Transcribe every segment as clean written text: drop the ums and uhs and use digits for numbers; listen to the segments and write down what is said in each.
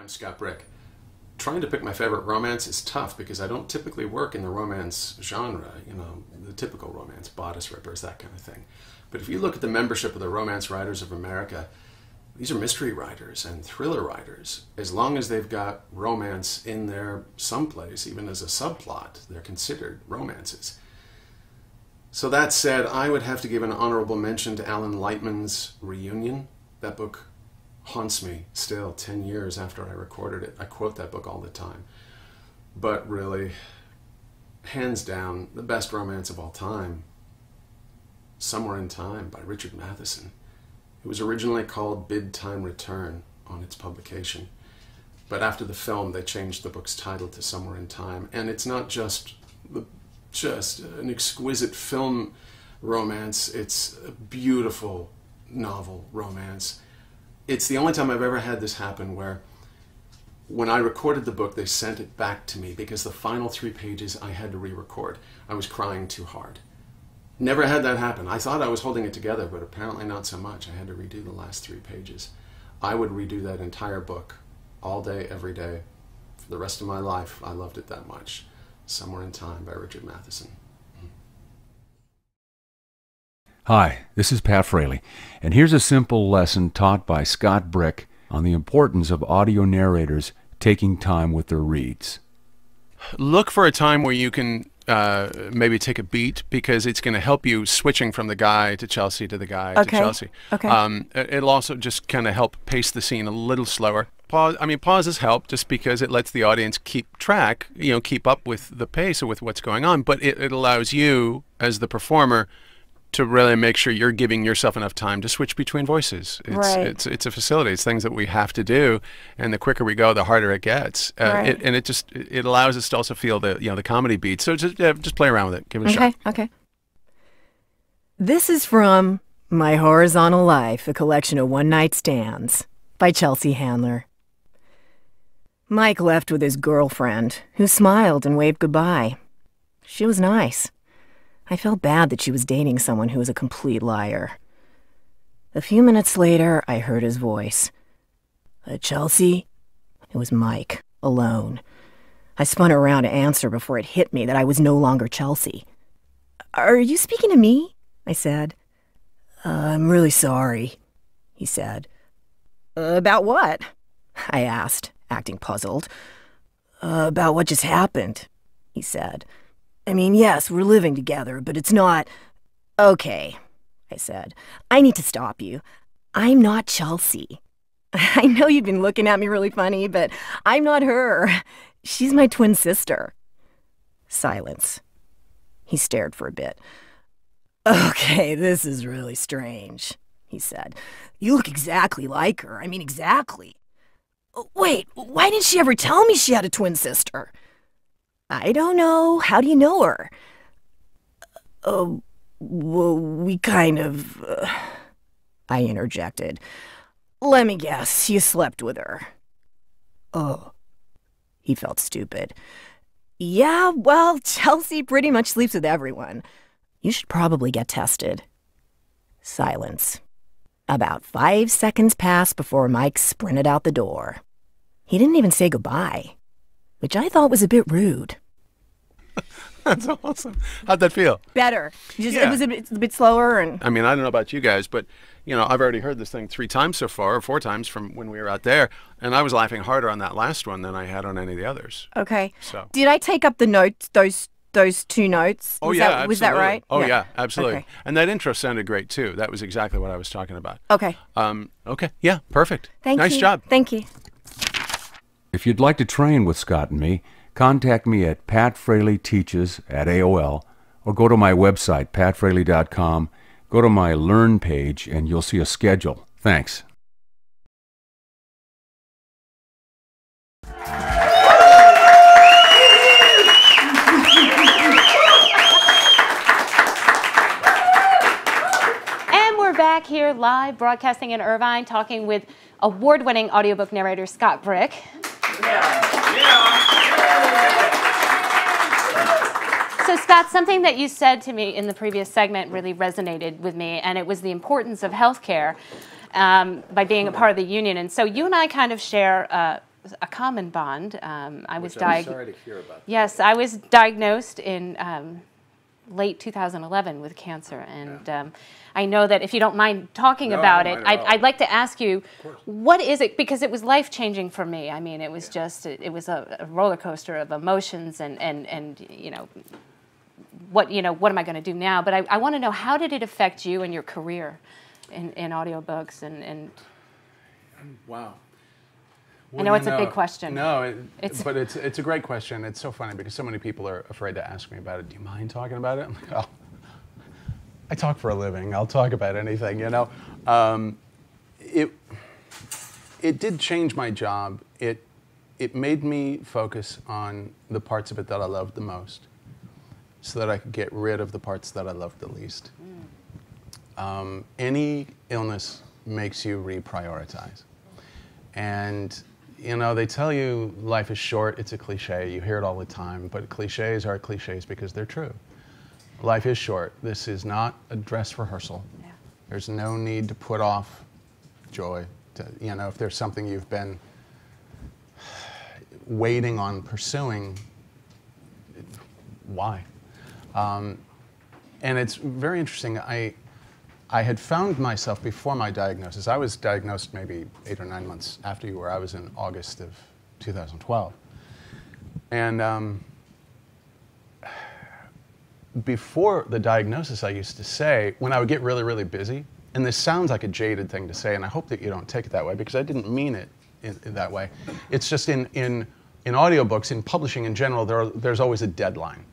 I'm Scott Brick. Trying to pick my favorite romance is tough because I don't typically work in the romance genre, you know, the typical romance, bodice rippers, that kind of thing. But if you look at the membership of the Romance Writers of America, these are mystery writers and thriller writers. As long as they've got romance in there someplace, even as a subplot, they're considered romances. So that said, I would have to give an honorable mention to Alan Lightman's Reunion. That book haunts me still 10 years after I recorded it. I quote that book all the time. But really, hands down, the best romance of all time, Somewhere in Time by Richard Matheson. It was originally called Bid Time Return on its publication. But after the film, they changed the book's title to Somewhere in Time. And it's not just an exquisite film romance, it's a beautiful novel romance. It's the only time I've ever had this happen where when I recorded the book, they sent it back to me because the final 3 pages I had to re-record. I was crying too hard. Never had that happen. I thought I was holding it together, but apparently not so much. I had to redo the last 3 pages. I would redo that entire book all day, every day, for the rest of my life. I loved it that much. Somewhere in Time by Richard Matheson. Hi, this is Pat Fraley, and here's a simple lesson taught by Scott Brick on the importance of audio narrators taking time with their reads. Look for a time where you can maybe take a beat, because it's going to help you switching from the guy to Chelsea to the guy to Chelsea. Okay. It'll also just kind of help pace the scene a little slower. Pauses help just because it lets the audience keep track, you know, keep up with the pace or with what's going on, but it allows you as the performer to really make sure you're giving yourself enough time to switch between voices. It's a facility. It's things that we have to do, and the quicker we go, the harder it gets. It allows us to also feel the comedy beats. So just play around with it. Give it a shot. Okay. This is from My Horizontal Life, a collection of one-night stands by Chelsea Handler. Mike left with his girlfriend, who smiled and waved goodbye. She was nice. I felt bad that she was dating someone who was a complete liar. A few minutes later, I heard his voice. Chelsea? It was Mike, alone. I spun around to answer before it hit me that I was no longer Chelsea. Are you speaking to me? I said. I'm really sorry, he said. About what? I asked, acting puzzled. About what just happened, he said. I mean, yes, we're living together, but it's not... Okay, I said. I need to stop you. I'm not Chelsea. I know you've been looking at me really funny, but I'm not her. She's my twin sister. Silence. He stared for a bit. Okay, this is really strange, he said. You look exactly like her. I mean, exactly. Wait, why didn't she ever tell me she had a twin sister? I don't know. How do you know her? Well, we kind of... I interjected. Let me guess, you slept with her. Oh. He felt stupid. Yeah, well, Chelsea pretty much sleeps with everyone. You should probably get tested. Silence. About 5 seconds passed before Mike sprinted out the door. He didn't even say goodbye, which I thought was a bit rude. That's awesome. How'd that feel? Better. It was a bit slower. And I mean, I don't know about you guys, but, you know, I've already heard this thing 3 times so far, or 4 times from when we were out there, and I was laughing harder on that last one than I had on any of the others. Okay. So. Did I take up the notes, those 2 notes? Oh, yeah, absolutely. Was that right? Oh, yeah, absolutely. Okay. And that intro sounded great, too. That was exactly what I was talking about. Okay. Okay. Yeah, perfect. Thank you. Nice job. Thank you. If you'd like to train with Scott and me, contact me at patfraleyteaches@AOL, or go to my website, patfraley.com, go to my Learn page, and you'll see a schedule. Thanks. And we're back here live, broadcasting in Irvine, talking with award-winning audiobook narrator Scott Brick. So Scott, something that you said to me in the previous segment really resonated with me, and it was the importance of healthcare by being a part of the union. And so you and I kind of share a common bond. I was I'm sorry to hear about that. Yes, I was diagnosed in late 2011 with cancer, and I know that if you don't mind talking about it, I'd like to ask you, what is it? Because it was life-changing for me. I mean, it was just, it was a roller coaster of emotions, and you know, what am I going to do now? But I want to know, how did it affect you and your career in audiobooks and Wow. I know it's a big question. No, but it's a great question. It's so funny because so many people are afraid to ask me about it. Do you mind talking about it? I'm like, oh, I talk for a living. I'll talk about anything, you know. It did change my job. It made me focus on the parts of it that I loved the most, so that I could get rid of the parts that I loved the least. Any illness makes you reprioritize. And, you know, they tell you life is short. It's a cliche. You hear it all the time. But cliches are cliches because they're true. Life is short. This is not a dress rehearsal. Yeah. There's no need to put off joy. You know, if there's something you've been waiting on pursuing, why? And it's very interesting. I had found myself before my diagnosis. I was diagnosed maybe 8 or 9 months after you were. I was in August of 2012. And before the diagnosis, I used to say, when I would get really, really busy, and this sounds like a jaded thing to say, and I hope that you don't take it that way, because I didn't mean it in that way. It's just in audiobooks, in publishing in general, there's always a deadline.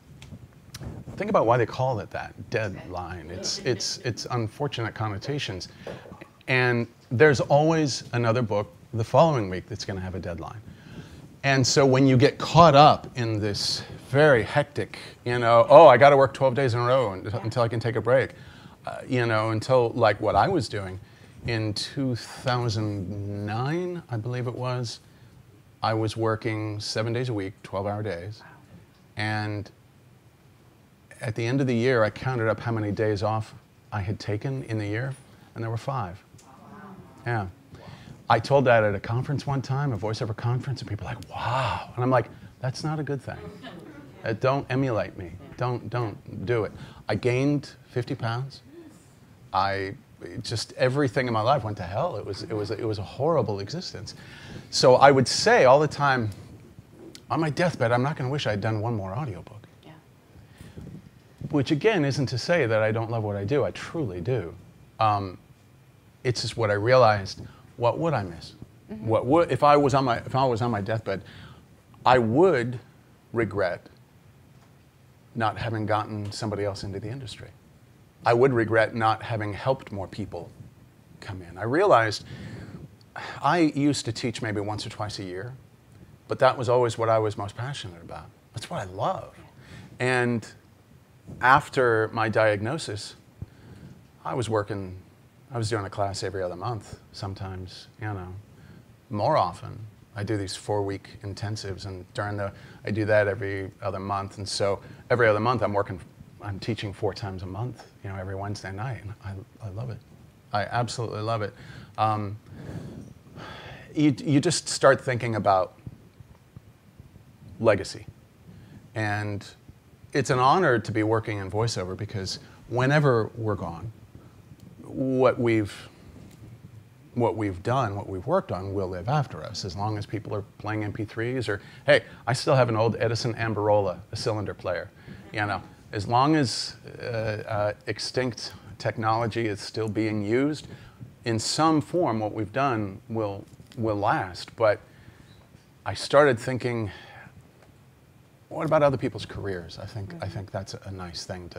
Think about why they call it that, deadline. It's unfortunate connotations. And there's always another book the following week that's going to have a deadline. And so when you get caught up in this very hectic, you know, oh, I got to work 12 days in a row until I can take a break, you know, until like what I was doing in 2009, I believe it was, I was working 7 days a week, 12-hour days. And at the end of the year, I counted up how many days off I had taken in the year, and there were 5. Yeah. I told that at a conference one time, a voiceover conference, and people were like, wow. And I'm like, that's not a good thing. Don't emulate me. Don't do it. I gained 50 pounds. Just everything in my life went to hell. It was a horrible existence. So I would say all the time, on my deathbed, I'm not going to wish I'd done one more audiobook. Which again isn't to say that I don't love what I do. I truly do. It's just what I realized. What would I miss? Mm-hmm. What would, if I was on my deathbed, I would regret not having gotten somebody else into the industry. I would regret not having helped more people come in. I realized I used to teach maybe once or twice a year, but that was always what I was most passionate about. That's what I love. And after my diagnosis, I was doing a class every other month, sometimes, you know, more often. I do these 4-week intensives, and I do that every other month. And so every other month I'm teaching 4 times a month, you know, every Wednesday night, and I love it. I absolutely love it. You just start thinking about legacy. And it's an honor to be working in voiceover, because whenever we're gone, what we've done, what we've worked on will live after us, as long as people are playing MP3s, or, hey, I still have an old Edison Amberola, a cylinder player. You know, as long as extinct technology is still being used, in some form what we've done will last. But I started thinking, what about other people's careers? I think that's a nice thing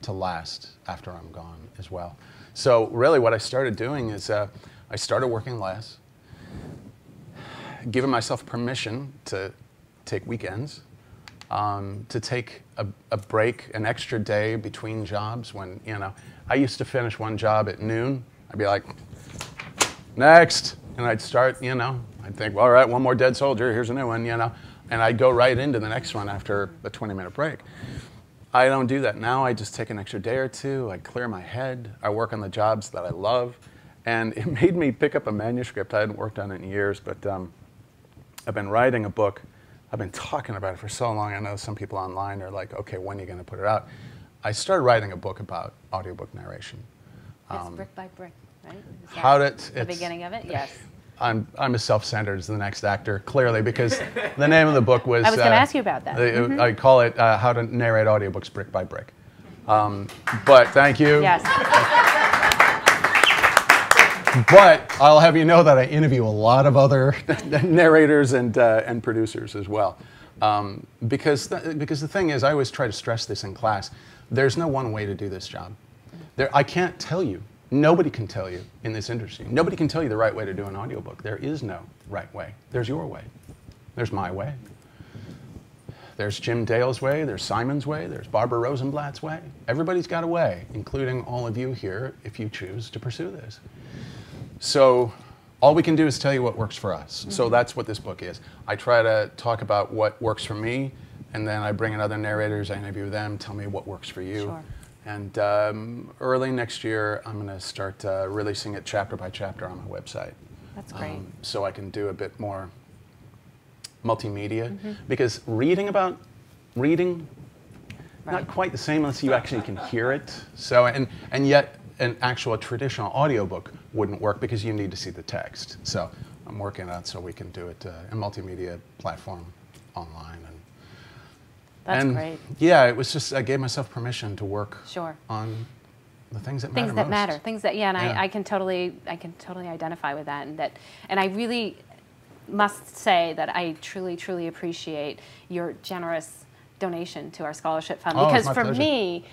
to last after I'm gone as well. So really what I started doing is I started working less, giving myself permission to take weekends, to take a break, an extra day between jobs. When, you know, I used to finish one job at noon, I'd be like, next, and I'd start, you know, I'd think, well, all right, one more dead soldier, here's a new one, you know, and I'd go right into the next one after a 20-minute break. I don't do that now. I just take an extra day or two, I clear my head, I work on the jobs that I love, and it made me pick up a manuscript. I hadn't worked on it in years, but I've been writing a book. I've been talking about it for so long. I know some people online are like, okay, when are you going to put it out? I started writing a book about audiobook narration. It's brick by brick, right? Is How that did the beginning of it? Yes. I'm as self-centered as the next actor, clearly, because the name of the book was... I was going to ask you about that. I call it How to Narrate Audiobooks Brick by Brick. But thank you. Yes. But I'll have you know that I interview a lot of other narrators and producers as well. Because the thing is, I always try to stress this in class, there's no one way to do this job. I can't tell you. Nobody can tell you in this industry. Nobody can tell you the right way to do an audiobook. There is no right way. There's your way. There's my way. There's Jim Dale's way. There's Simon's way. There's Barbara Rosenblatt's way. Everybody's got a way, including all of you here, if you choose to pursue this. So all we can do is tell you what works for us. So that's what this book is. I try to talk about what works for me, and then I bring in other narrators, I interview them, tell me what works for you. Sure. And early next year, I'm going to start releasing it chapter by chapter on my website. That's great. So I can do a bit more multimedia. Because reading, not quite the same unless you actually can hear it. So, and yet an actual traditional audiobook wouldn't work because you need to see the text. So I'm working on it so we can do it in a multimedia platform online. That's great. Yeah, it was just, I gave myself permission to work Sure. on the things that Things matter that most. matter. Things that, and I can totally identify with that, and I really must say that I truly, truly appreciate your generous donation to our scholarship fund, Oh, because it's my for pleasure. me,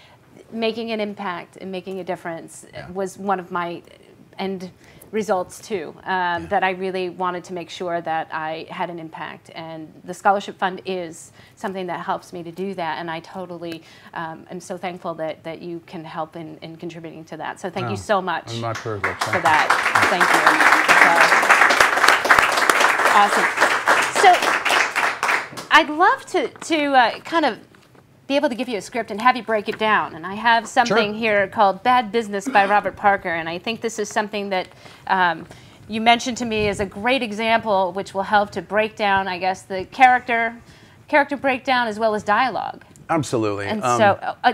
making an impact and making a difference was one of my end results too, that I really wanted to make sure that I had an impact, and the scholarship fund is something that helps me to do that, and I totally am so thankful that you can help in contributing to that. So thank you so much It's my privilege. for that. Thank you. So, awesome. So I'd love to kind of be able to give you a script and have you break it down. And I have something here called Bad Business by Robert Parker, and I think this is something that you mentioned to me as a great example, which will help to break down, I guess, the character breakdown as well as dialogue. Absolutely. And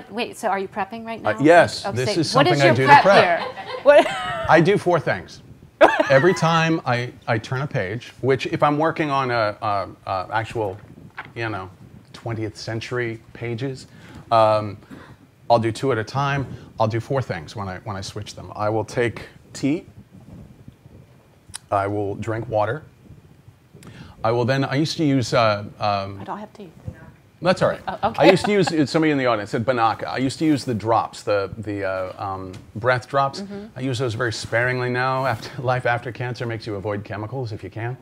wait, so are you prepping right now? Yes, Okay, this so is something what is I your do prep to prep. here? What? I do 4 things. Every time I turn a page, which if I'm working on a actual, 20th century pages, I'll do 2 at a time. I'll do 4 things when I switch them. I will take tea. I will drink water. I used to use... I don't have tea. That's all right. Oh, okay. I used to use, somebody in the audience said banaka. I used to use the drops, the breath drops. I use those very sparingly now. Life after cancer makes you avoid chemicals if you can.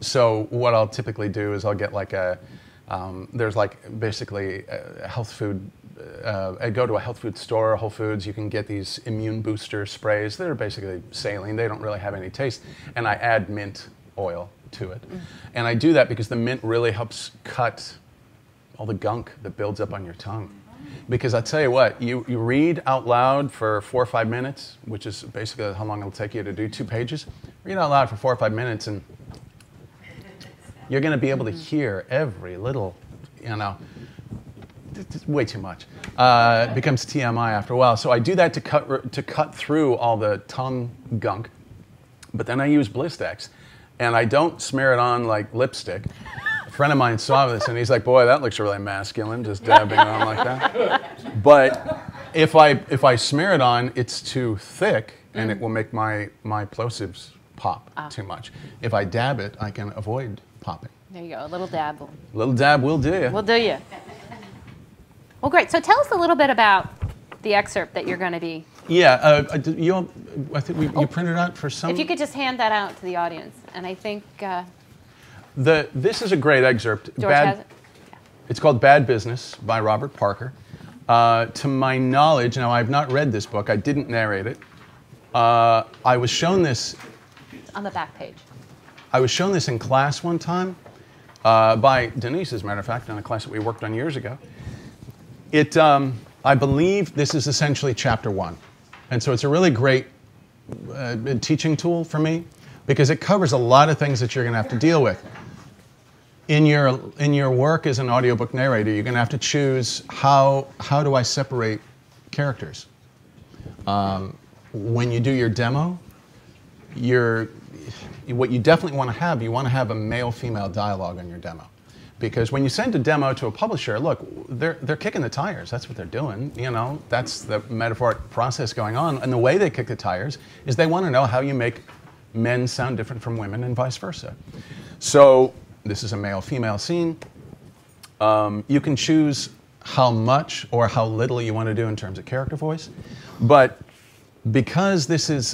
So what I'll typically do is I'll get like there's like basically a health food, I go to a health food store, Whole Foods, you can get these immune booster sprays. They're basically saline. They don't really have any taste. And I add mint oil to it. And I do that because the mint really helps cut all the gunk that builds up on your tongue. Because I tell you what, you read out loud for 4 or 5 minutes, which is basically how long it'll take you to do 2 pages. Read out loud for 4 or 5 minutes and you're going to be able to hear every little, it's way too much. It becomes TMI after a while. So I do that to cut through all the tongue gunk. But then I use Blistex, and I don't smear it on like lipstick. A friend of mine saw this, and he's like, "Boy, that looks really masculine, just dabbing it on like that." But if I smear it on, it's too thick, and it will make my plosives pop too much. If I dab it, I can avoid popping. There you go, a little dab. A little dab will do you. Will do you. Well, great. So tell us a little bit about the excerpt that you're going to be... Yeah, I think you printed out for some... If you could just hand that out to the audience. And I think... this is a great excerpt. George has it? Yeah. It's called Bad Business by Robert Parker. To my knowledge, now I've not read this book. I didn't narrate it. I was shown this... It's on the back page. I was shown this in class one time by Denise, as a matter of fact, in a class that we worked on years ago. I believe this is essentially chapter 1. And so it's a really great teaching tool for me because it covers a lot of things that you're going to have to deal with. in your work as an audiobook narrator, you're going to have to choose how do I separate characters. When you do your demo, what you definitely want to have, you want to have a male-female dialogue on your demo. Because when you send a demo to a publisher, look, they're kicking the tires. That's what they're doing. You know, that's the metaphoric process going on. And the way they kick the tires is they want to know how you make men sound different from women and vice versa. So this is a male-female scene. You can choose how much or how little you want to do in terms of character voice. But because this is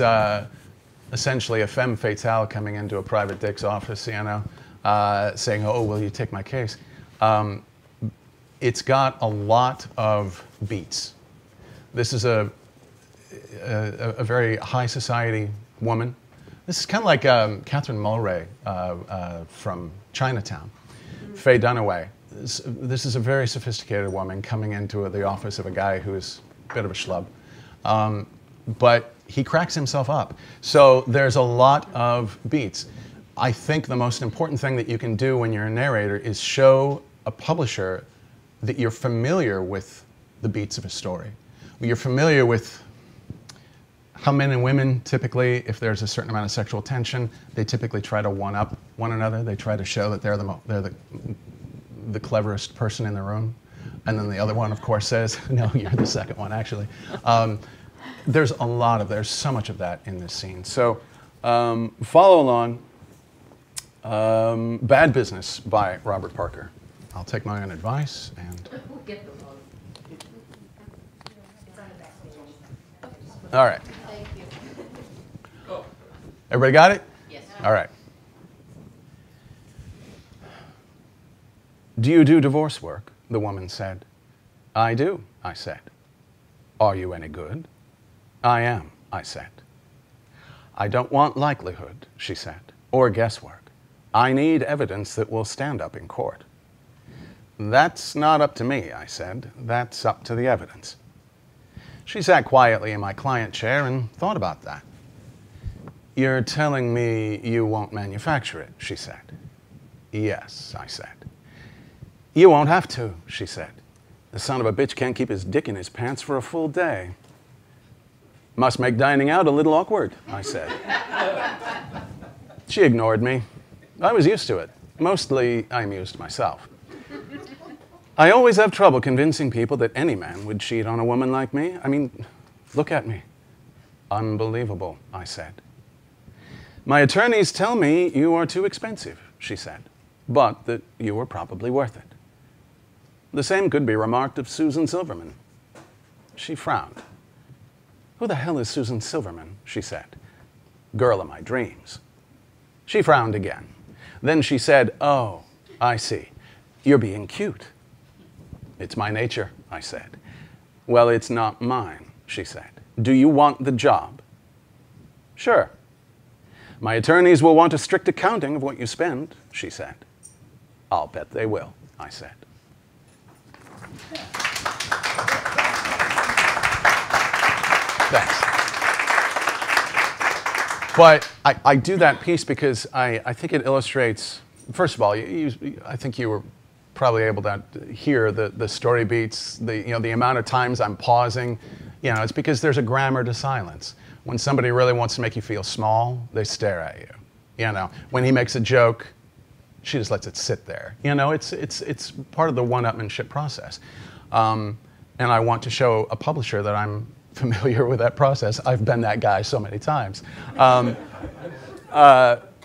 essentially a femme fatale coming into a private dick's office, you know, saying, oh, will you take my case? It's got a lot of beats. This is a very high society woman. This is kind of like Catherine Mulray from Chinatown, Faye Dunaway. This is a very sophisticated woman coming into the office of a guy who's a bit of a schlub. But he cracks himself up. So there's a lot of beats. I think the most important thing that you can do when you're a narrator is show a publisher that you're familiar with the beats of a story. You're familiar with how men and women typically, if there's a certain amount of sexual tension, they typically try to one-up one another. They try to show that they're the cleverest person in the room. And then the other one, of course, says, no, you're the second one, actually. There's so much of that in this scene. So follow along. Bad Business by Robert Parker. I'll take my own advice and... All right. Thank you. Everybody got it? Yes. All right. Do you do divorce work? The woman said. I do, I said. Are you any good? I am, I said. I don't want likelihood, she said, or guesswork. I need evidence that will stand up in court. That's not up to me, I said. That's up to the evidence. She sat quietly in my client chair and thought about that. You're telling me you won't manufacture it, she said. Yes, I said. You won't have to, she said. The son of a bitch can't keep his dick in his pants for a full day. Must make dining out a little awkward, I said. She ignored me. I was used to it. Mostly, I amused myself. I always have trouble convincing people that any man would cheat on a woman like me. I mean, look at me. Unbelievable, I said. My attorneys tell me you are too expensive, she said, but that you are probably worth it. The same could be remarked of Susan Silverman. She frowned. Who the hell is Susan Silverman, she said. Girl of my dreams. She frowned again. Then she said, oh, I see. You're being cute. It's my nature, I said. Well, it's not mine, she said. Do you want the job? Sure. My attorneys will want a strict accounting of what you spend, she said. I'll bet they will, I said. Thanks. But I do that piece because I think it illustrates, first of all, I think you were probably able to hear the story beats, the amount of times I'm pausing. It's because there's a grammar to silence. When somebody really wants to make you feel small, they stare at you. When he makes a joke, she just lets it sit there. It's part of the one-upmanship process. And I want to show a publisher that I'm familiar with that process. I've been that guy so many times.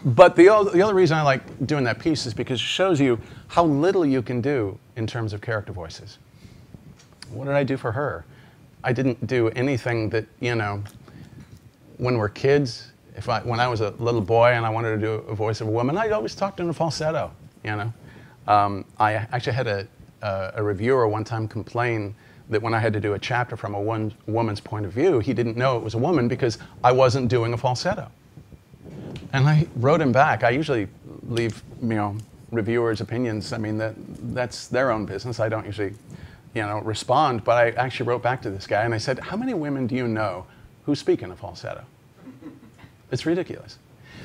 But the other reason I like doing that piece is because it shows you how little you can do in terms of character voices. What did I do for her? I didn't do anything that, when we're kids, when I was a little boy and I wanted to do a voice of a woman, I'd always talk in a falsetto, I actually had a reviewer one time complain that when I had to do a chapter from a woman's point of view, he didn't know it was a woman because I wasn't doing a falsetto. And I wrote him back. I usually leave, reviewers' opinions. I mean, that's their own business. I don't usually, respond. But I actually wrote back to this guy and I said, how many women do you know who speak in a falsetto? It's ridiculous.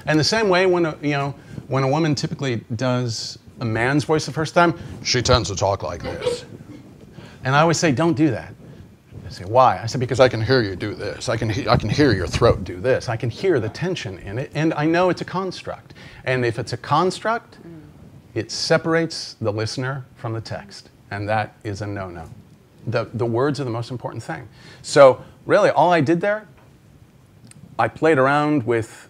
And the same way when a woman typically does a man's voice the first time, she tends to talk like this. And I always say, don't do that. I say, why? I said, because I can hear you do this. I can hear your throat do this. I can hear the tension in it, and I know it's a construct. And if it's a construct, it separates the listener from the text, and that is a no-no. The words are the most important thing. So really, all I did there, I played around with,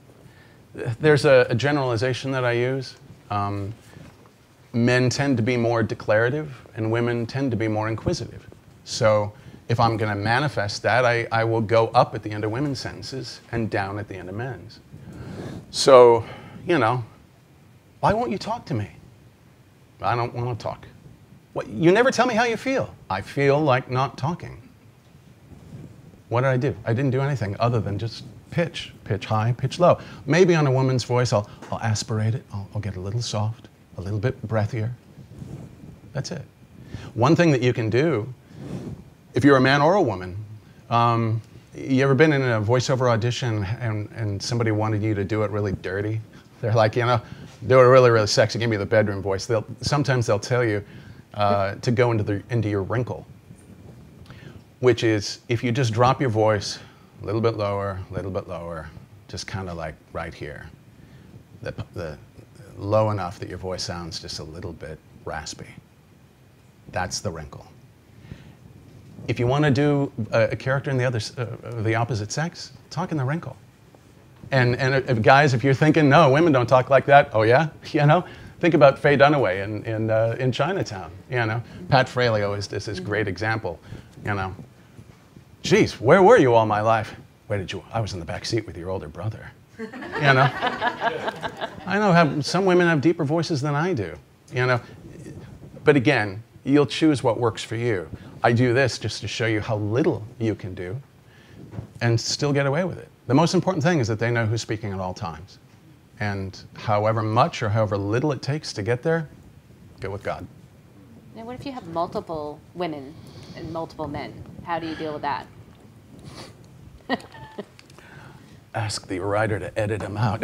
there's a generalization that I use. Men tend to be more declarative, and women tend to be more inquisitive. So if I'm going to manifest that, I will go up at the end of women's sentences and down at the end of men's. So, you know, why won't you talk to me? I don't want to talk. What, you never tell me how you feel. I feel like not talking. What did I do? I didn't do anything other than just pitch high, pitch low. Maybe on a woman's voice, I'll aspirate it. I'll get a little soft, a little bit breathier. That's it. One thing that you can do, if you're a man or a woman, you ever been in a voiceover audition and somebody wanted you to do it really dirty? They're like, you know, do it really, really sexy, give me the bedroom voice. Sometimes they'll tell you to go into your wrinkle, which is if you just drop your voice a little bit lower, just kind of like right here, the low enough that your voice sounds just a little bit raspy. That's the wrinkle. If you want to do a character in the opposite sex, talk in the wrinkle. And guys, if you're thinking, no, women don't talk like that, oh yeah? You know? Think about Faye Dunaway in Chinatown, you know? Pat Fraley always does this great example, you know? Geez, where were you all my life? Where did you? I was in the back seat with your older brother, you know? I know some women have deeper voices than I do, you know? But again, you'll choose what works for you. I do this just to show you how little you can do and still get away with it. The most important thing is that they know who's speaking at all times. And however much or however little it takes to get there, get with God. Now, what if you have multiple women and multiple men? How do you deal with that? Ask the writer to edit them out.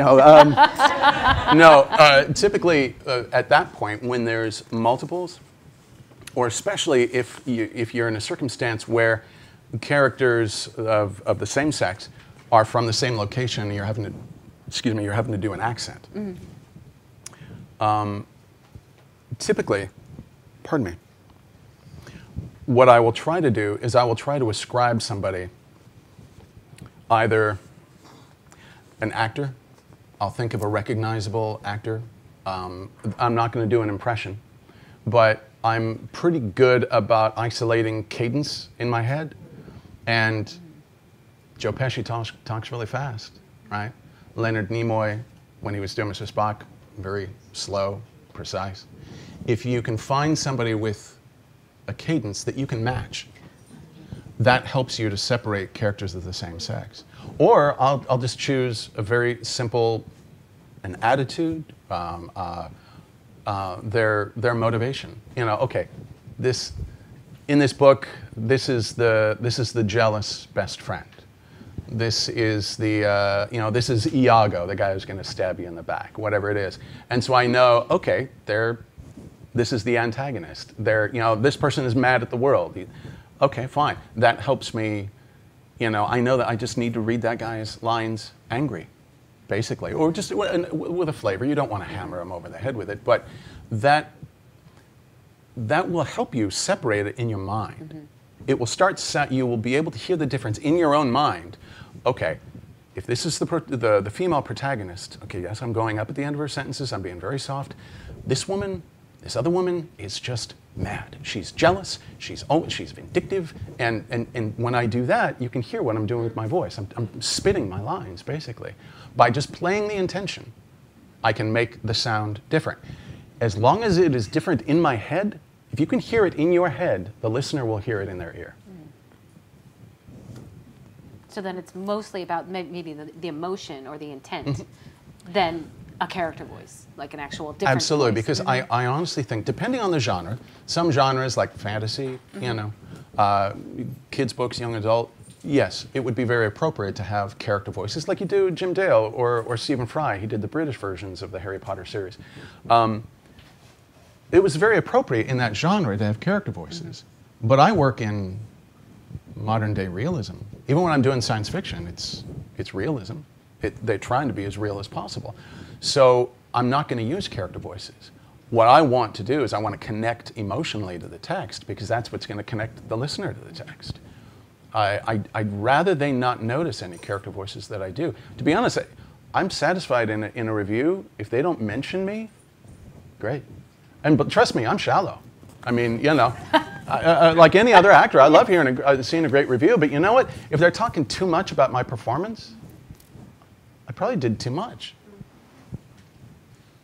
No, typically at that point, when there's multiples, or especially if you're in a circumstance where characters of the same sex are from the same location and you're having to do an accent. Mm-hmm. Typically, pardon me, what I will try to do is I will try to ascribe somebody either an actor. I'll think of a recognizable actor. I'm not going to do an impression, but I'm pretty good about isolating cadence in my head. And Joe Pesci talks really fast, right? Leonard Nimoy, when he was doing Mr. Spock, very slow, precise. If you can find somebody with a cadence that you can match, that helps you to separate characters of the same sex. Or I'll just choose a very simple, an attitude, their motivation. You know, okay, in this book, this is the jealous best friend. This is this is Iago, the guy who's going to stab you in the back, whatever it is. And so I know, okay, this is the antagonist. This person is mad at the world. Okay, fine. That helps me. I know that I just need to read that guy's lines angry, basically, or just with a flavor. You don't want to hammer him over the head with it, but that will help you separate it in your mind. Mm-hmm. It will you will be able to hear the difference in your own mind. Okay, if this is the female protagonist, okay, yes, I'm going up at the end of her sentences, I'm being very soft. This other woman is just mad. She's jealous, she's vindictive, and when I do that, you can hear what I'm doing with my voice. I'm spitting my lines, basically. By just playing the intention, I can make the sound different. As long as it is different in my head, if you can hear it in your head, the listener will hear it in their ear. So then it's mostly about maybe the emotion or the intent than a character voice, like an actual different Absolutely, voice. because I honestly think, depending on the genre, some genres like fantasy, kids' books, young adult, yes, it would be very appropriate to have character voices like you do Jim Dale or Stephen Fry. He did the British versions of the Harry Potter series. it was very appropriate in that genre to have character voices. But I work in modern day realism. Even when I'm doing science fiction, it's realism. They're trying to be as real as possible. So I'm not going to use character voices. What I want to do is I want to connect emotionally to the text, because that's what's going to connect the listener to the text. I'd rather they not notice any character voices that I do. To be honest, I'm satisfied in a review. If they don't mention me, great. But trust me, I'm shallow. I mean, you know, like any other actor, I love seeing a great review. But you know what? If they're talking too much about my performance, I probably did too much.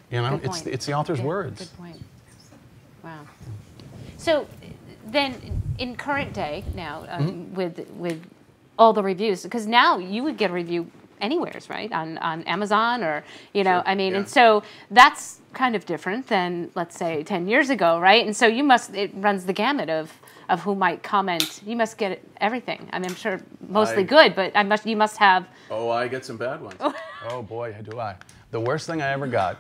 You know, it's the author's words. Good point. Wow. So then, in current day now, with all the reviews, because now you would get a review anywheres, right? On Amazon, or you know, I mean, and so that's kind of different than, let's say, 10 years ago, right? And so it runs the gamut of who might comment. You must get everything. I mean, I'm sure mostly good, but you must have. Oh, I get some bad ones. Oh boy, do I. The worst thing I ever got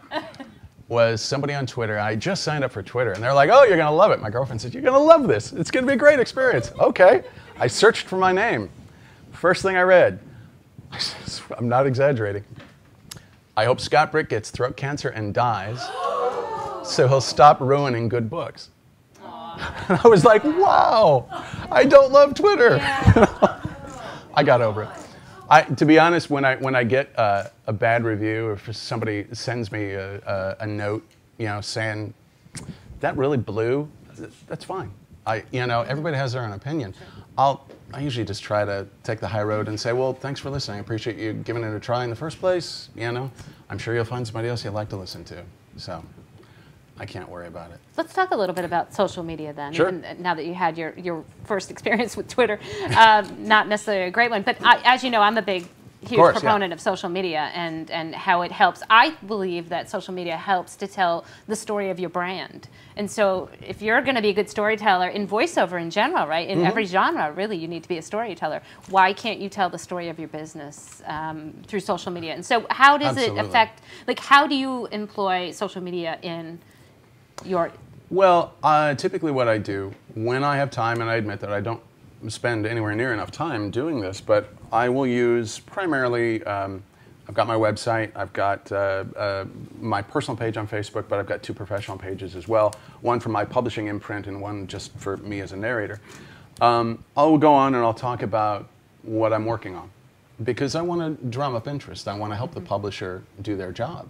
was somebody on Twitter. I just signed up for Twitter, and they're like, "Oh, you're gonna love it." My girlfriend said, "You're gonna love this. It's gonna be a great experience." Okay. I searched for my name. First thing I read, I'm not exaggerating, "I hope Scott Brick gets throat cancer and dies, so he'll stop ruining good books." And I was like, wow, I don't love Twitter. Yeah. I got over it. To be honest, when I get a bad review, or if somebody sends me a note, you know, saying that really blew, that's fine. You know, everybody has their own opinion. I usually just try to take the high road and say, well, thanks for listening. I appreciate you giving it a try in the first place. You know, I'm sure you'll find somebody else you'd like to listen to. So I can't worry about it. Let's talk a little bit about social media then. Sure. Even now that you had your first experience with Twitter, not necessarily a great one, but as you know, I'm a huge proponent of social media and how it helps. I believe that social media helps to tell the story of your brand. And so if you're going to be a good storyteller in voiceover in general, right, in every genre, really, you need to be a storyteller. Why can't you tell the story of your business through social media? And so how does it affect, like, how do you employ social media in your... Well, typically what I do when I have time, and I admit that I don't spend anywhere near enough time doing this, but I will use primarily, I've got my website, I've got my personal page on Facebook, but I've got 2 professional pages as well, one for my publishing imprint and one just for me as a narrator. I'll go on and I'll talk about what I'm working on, because I want to drum up interest. I want to help the publisher do their job.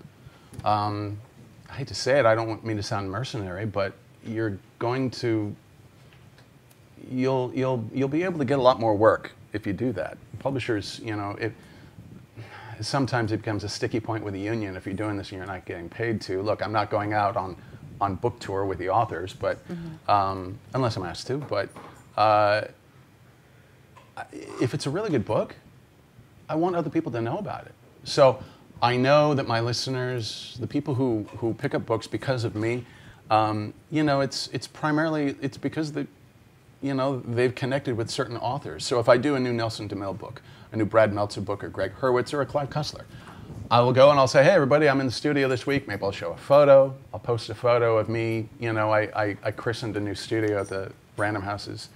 I hate to say it, I don't mean to sound mercenary, but you're going to, you'll be able to get a lot more work if you do that. Publishers, you know, sometimes it becomes a sticky point with the union if you're doing this and you're not getting paid to. Look, I'm not going out on book tour with the authors, but unless I'm asked to. But if it's a really good book, I want other people to know about it. So I know that my listeners, the people who pick up books because of me, you know, it's primarily because you know, they've connected with certain authors. So if I do a new Nelson DeMille book, a new Brad Meltzer book, or Greg Hurwitz, or a Clive Cussler, I will go and I'll say, hey, everybody, I'm in the studio this week. Maybe I'll show a photo. I'll post a photo of me. You know, I christened a new studio at the Random Houses.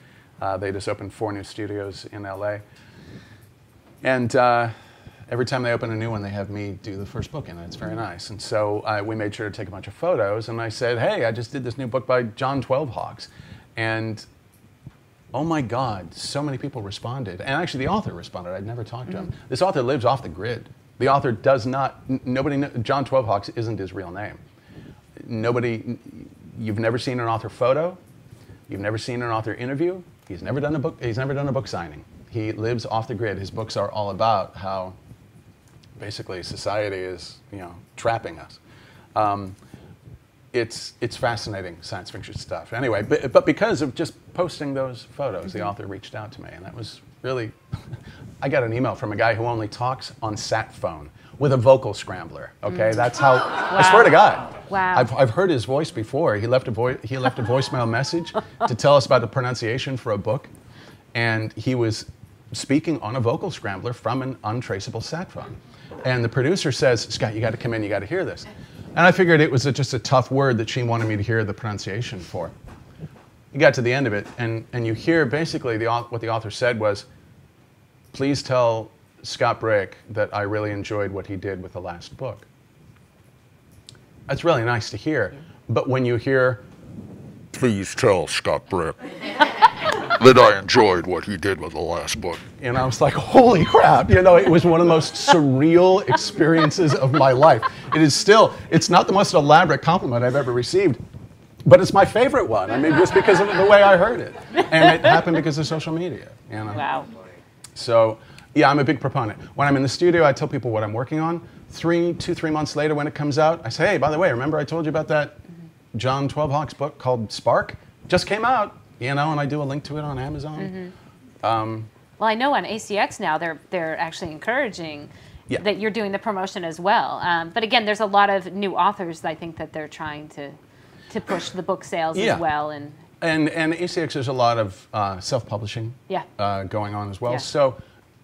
They just opened 4 new studios in LA. And every time they open a new one, they have me do the first book in it. It's very nice. And so we made sure to take a bunch of photos. And I said, hey, I just did this new book by John 12 Hawks. And oh my God, so many people responded. And actually the author responded. I'd never talked to him. This author lives off the grid. The author does not, John 12 Hawks isn't his real name. You've never seen an author photo. You've never seen an author interview. He's never done a book signing. He lives off the grid. His books are all about how basically society is, you know, trapping us. It's fascinating science fiction stuff. Anyway, but because of just posting those photos, the author reached out to me, and that was really, I got an email from a guy who only talks on sat phone with a vocal scrambler. Okay, that's how. Wow. I swear to God. Wow. I've heard his voice before. He left a voicemail message to tell us about the pronunciation for a book, and he was speaking on a vocal scrambler from an untraceable sat phone. And the producer says, Scott, you got to come in. You got to hear this. And I figured it was just a tough word that she wanted me to hear the pronunciation for. You got to the end of it, and you hear basically what the author said was, please tell Scott Brick that I really enjoyed what he did with the last book. That's really nice to hear. But when you hear, please tell Scott Brick that I enjoyed what he did with the last book. And I was like, holy crap, you know, it was one of the most surreal experiences of my life. It is still, it's not the most elaborate compliment I've ever received, but it's my favorite one. I mean, just because of the way I heard it. And it happened because of social media, you know. Wow. So, yeah, I'm a big proponent. When I'm in the studio, I tell people what I'm working on. 3 months later when it comes out, I say, hey, by the way, remember I told you about that John 12 Hawks book called Spark? Just came out, you know, and I do a link to it on Amazon. Well, I know on ACX now they're actually encouraging that you're doing the promotion as well. But again, there's a lot of new authors, I think, that they're trying to push the book sales as well. And ACX, there's a lot of self-publishing going on as well. Yeah. So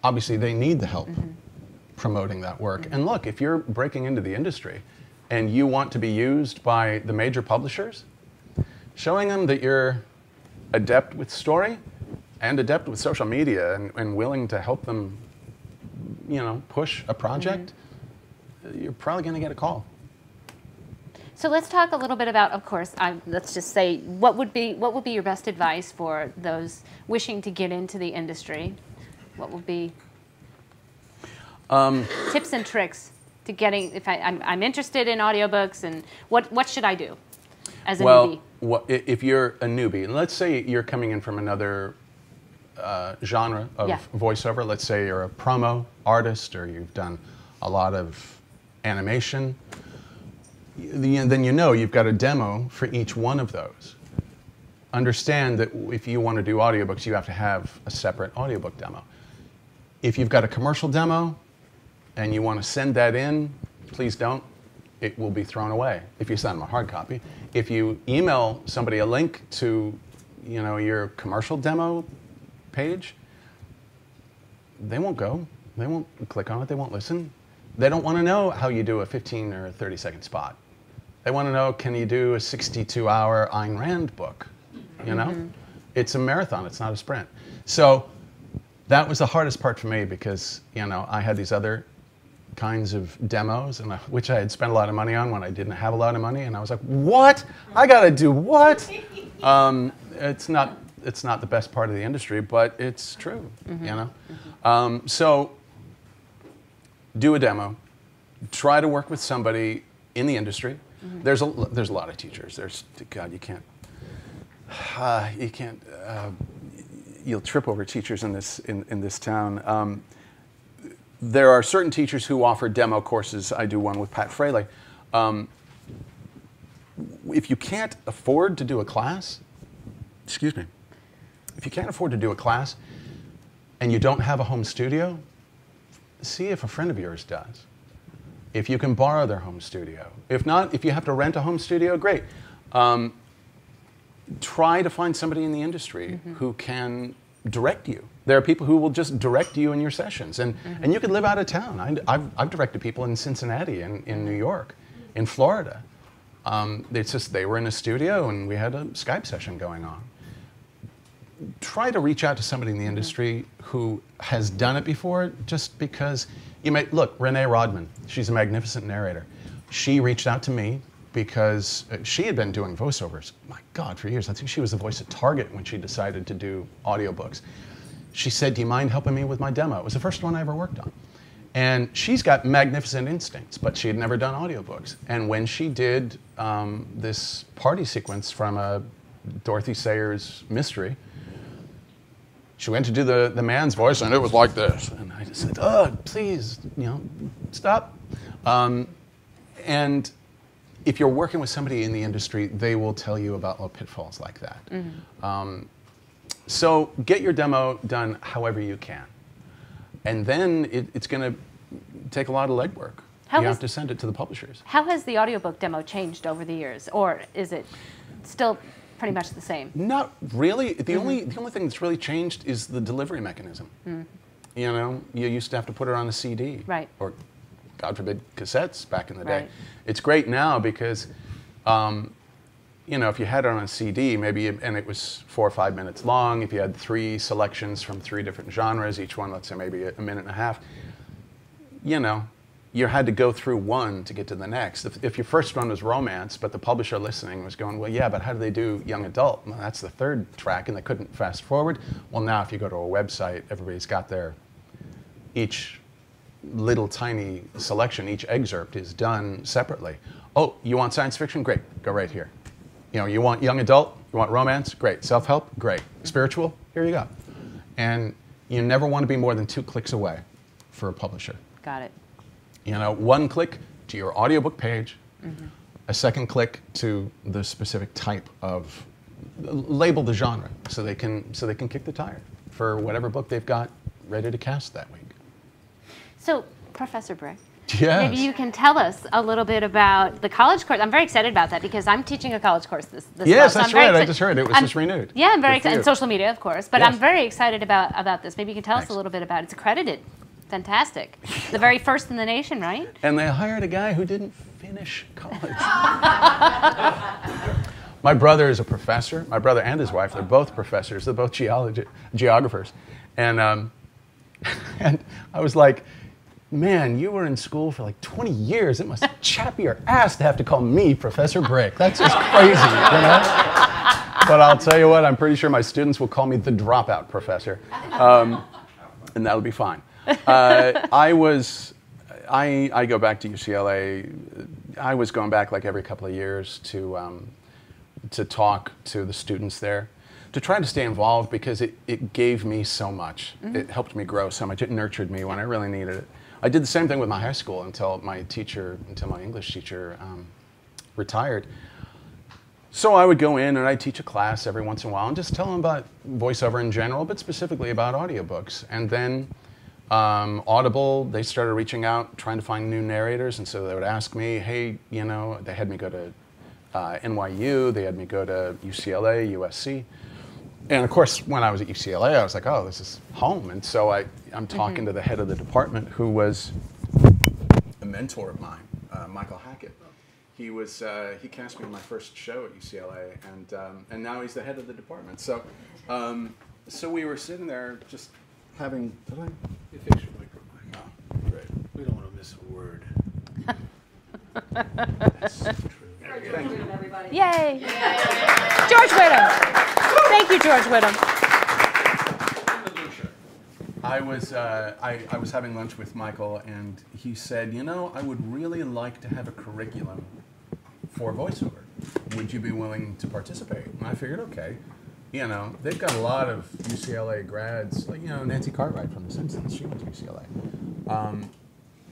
obviously they need the help promoting that work. And look, if you're breaking into the industry and you want to be used by the major publishers, showing them that you're adept with story and adept with social media and willing to help them, you know, push a project, you're probably going to get a call. So let's talk a little bit about, of course, let's just say, what would be your best advice for those wishing to get into the industry? What would be tips and tricks to getting, if I'm interested in audiobooks, and what should I do as a newbie? Well, if you're a newbie, and let's say you're coming in from another genre of voiceover, let's say you're a promo artist or you've done a lot of animation, then you know you've got a demo for each one of those. Understand that if you want to do audiobooks, you have to have a separate audiobook demo. If you've got a commercial demo and you want to send that in, please don't. It will be thrown away if you send them a hard copy. If you email somebody a link to, you know, your commercial demo page, they won't go. They won't click on it. They won't listen. They don't want to know how you do a 15 or 30-second spot. They want to know, can you do a 62-hour Ayn Rand book? You know? It's a marathon. It's not a sprint. So that was the hardest part for me because, you know, I had these other kinds of demos, and which I had spent a lot of money on when I didn't have a lot of money, and I was like, what? I got to do what? It's not the best part of the industry, but it's true, you know? So do a demo. Try to work with somebody in the industry. There's a lot of teachers. God, you'll trip over teachers in this town. There are certain teachers who offer demo courses. I do one with Pat Fraley. If you can't afford to do a class, excuse me, if you can't afford to do a class and you don't have a home studio, see if a friend of yours does. If you can borrow their home studio. If not, if you have to rent a home studio, great. Try to find somebody in the industry who can direct you. There are people who will just direct you in your sessions. And you could live out of town. I've directed people in Cincinnati, in New York, in Florida. It's just they were in a studio and we had a Skype session going on. Try to reach out to somebody in the industry who has done it before, just because you may, look, Renee Rodman, she's a magnificent narrator. She reached out to me because she had been doing voiceovers, my God, for years. I think she was the voice at Target when she decided to do audiobooks. She said, do you mind helping me with my demo? It was the first one I ever worked on. And she's got magnificent instincts, but she had never done audiobooks. And when she did this party sequence from a Dorothy Sayers mystery, she went to do the man's voice, and it was like this. And I just said, oh, please, you know, stop. And if you're working with somebody in the industry, they will tell you about little pitfalls like that. So get your demo done however you can. And then it's going to take a lot of legwork. You have to send it to the publishers. How has the audiobook demo changed over the years? Or is it still pretty much the same? Not really. The only thing that's really changed is the delivery mechanism. You know, you used to have to put it on a CD. Right. Or God forbid, cassettes back in the day. Right. It's great now because, you know, if you had it on a CD, maybe, and it was 4 or 5 minutes long, if you had 3 selections from 3 different genres, each one, let's say maybe a minute and a half, you know, you had to go through one to get to the next. If your first one was romance, but the publisher listening was going, well, yeah, but how do they do young adult? Well, that's the 3rd track, and they couldn't fast forward. Well, now if you go to a website, everybody's got their, each little tiny selection, each excerpt is done separately. Oh, you want science fiction? Great, go right here. You know, you want young adult? You want romance? Great. Self-help? Great. Spiritual? Here you go. And you never want to be more than 2 clicks away for a publisher. Got it. You know, 1 click to your audiobook page, a 2nd click to the specific type of, label the genre so they can kick the tire for whatever book they've got ready to cast that week. So, Professor Brick, yes. maybe you can tell us a little bit about the college course. I'm very excited about that because I'm teaching a college course this yes, month. That's right. I just heard it was just renewed. Yeah, I'm very excited. And social media, of course. But yes. I'm very excited about this. Maybe you can tell us a little bit about it. It's accredited. Fantastic. The very first in the nation, right? And they hired a guy who didn't finish college. My brother is a professor. My brother and his wife, they're both professors. They're both geographers. And, and I was like, man, you were in school for like 20 years. It must chap your ass to have to call me Professor Brick. That's just crazy, you know? But I'll tell you what, I'm pretty sure my students will call me the dropout professor. And that'll be fine. I go back to UCLA. I was going back like every couple of years to talk to the students there, to try to stay involved because it gave me so much. It helped me grow so much. It nurtured me when I really needed it. I did the same thing with my high school until my English teacher retired. So I would go in and I'd teach a class every once in a while and just tell them about voiceover in general, but specifically about audiobooks. And then Audible, they started reaching out, trying to find new narrators, and so they would ask me, hey, you know, they had me go to NYU, they had me go to UCLA, USC. And of course, when I was at UCLA, I was like, oh, this is home. And so I'm talking to the head of the department, who was a mentor of mine, Michael Hackett. He cast me in my first show at UCLA, and now he's the head of the department. So, so we were sitting there just having. Did I? You fix your microphone. Oh, great. We don't want to miss a word. That's so true. Thank you. Yay! George Whittam. Thank you, George Whittam. I was having lunch with Michael, and he said, you know, I would really like to have a curriculum for voiceover. Would you be willing to participate? And I figured, okay. You know, they've got a lot of UCLA grads, like, you know, Nancy Cartwright from The Simpsons, she went to UCLA.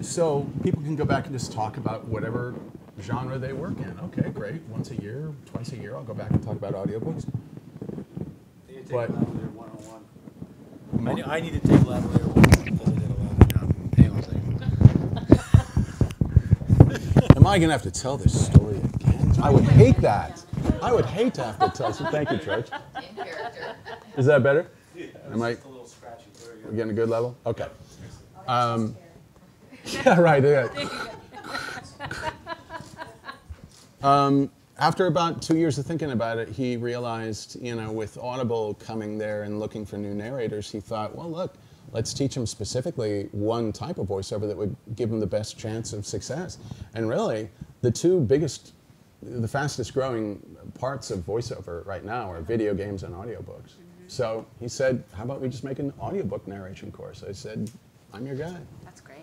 So people can go back and just talk about whatever genre they work in. Okay, great. Once a year, twice a year, I'll go back and talk about audiobooks. You take But- Lavalier 101. I need to take Lavalier 101 because I did a lot of job. Hang on a second. Am I going to have to tell this story again? I would hate that. I would hate to have to tell. So thank you, George. In character. Is that better? Yeah, Am I just a little scratchy. There you go. we're getting a good level? Okay. Yeah, right. Yeah. After about 2 years of thinking about it, he realized, you know, with Audible coming there and looking for new narrators, he thought, well, look, let's teach them specifically one type of voiceover that would give them the best chance of success. And really, the fastest growing parts of voiceover right now are video games and audiobooks. So he said, how about we just make an audiobook narration course? I said, I'm your guy. That's great.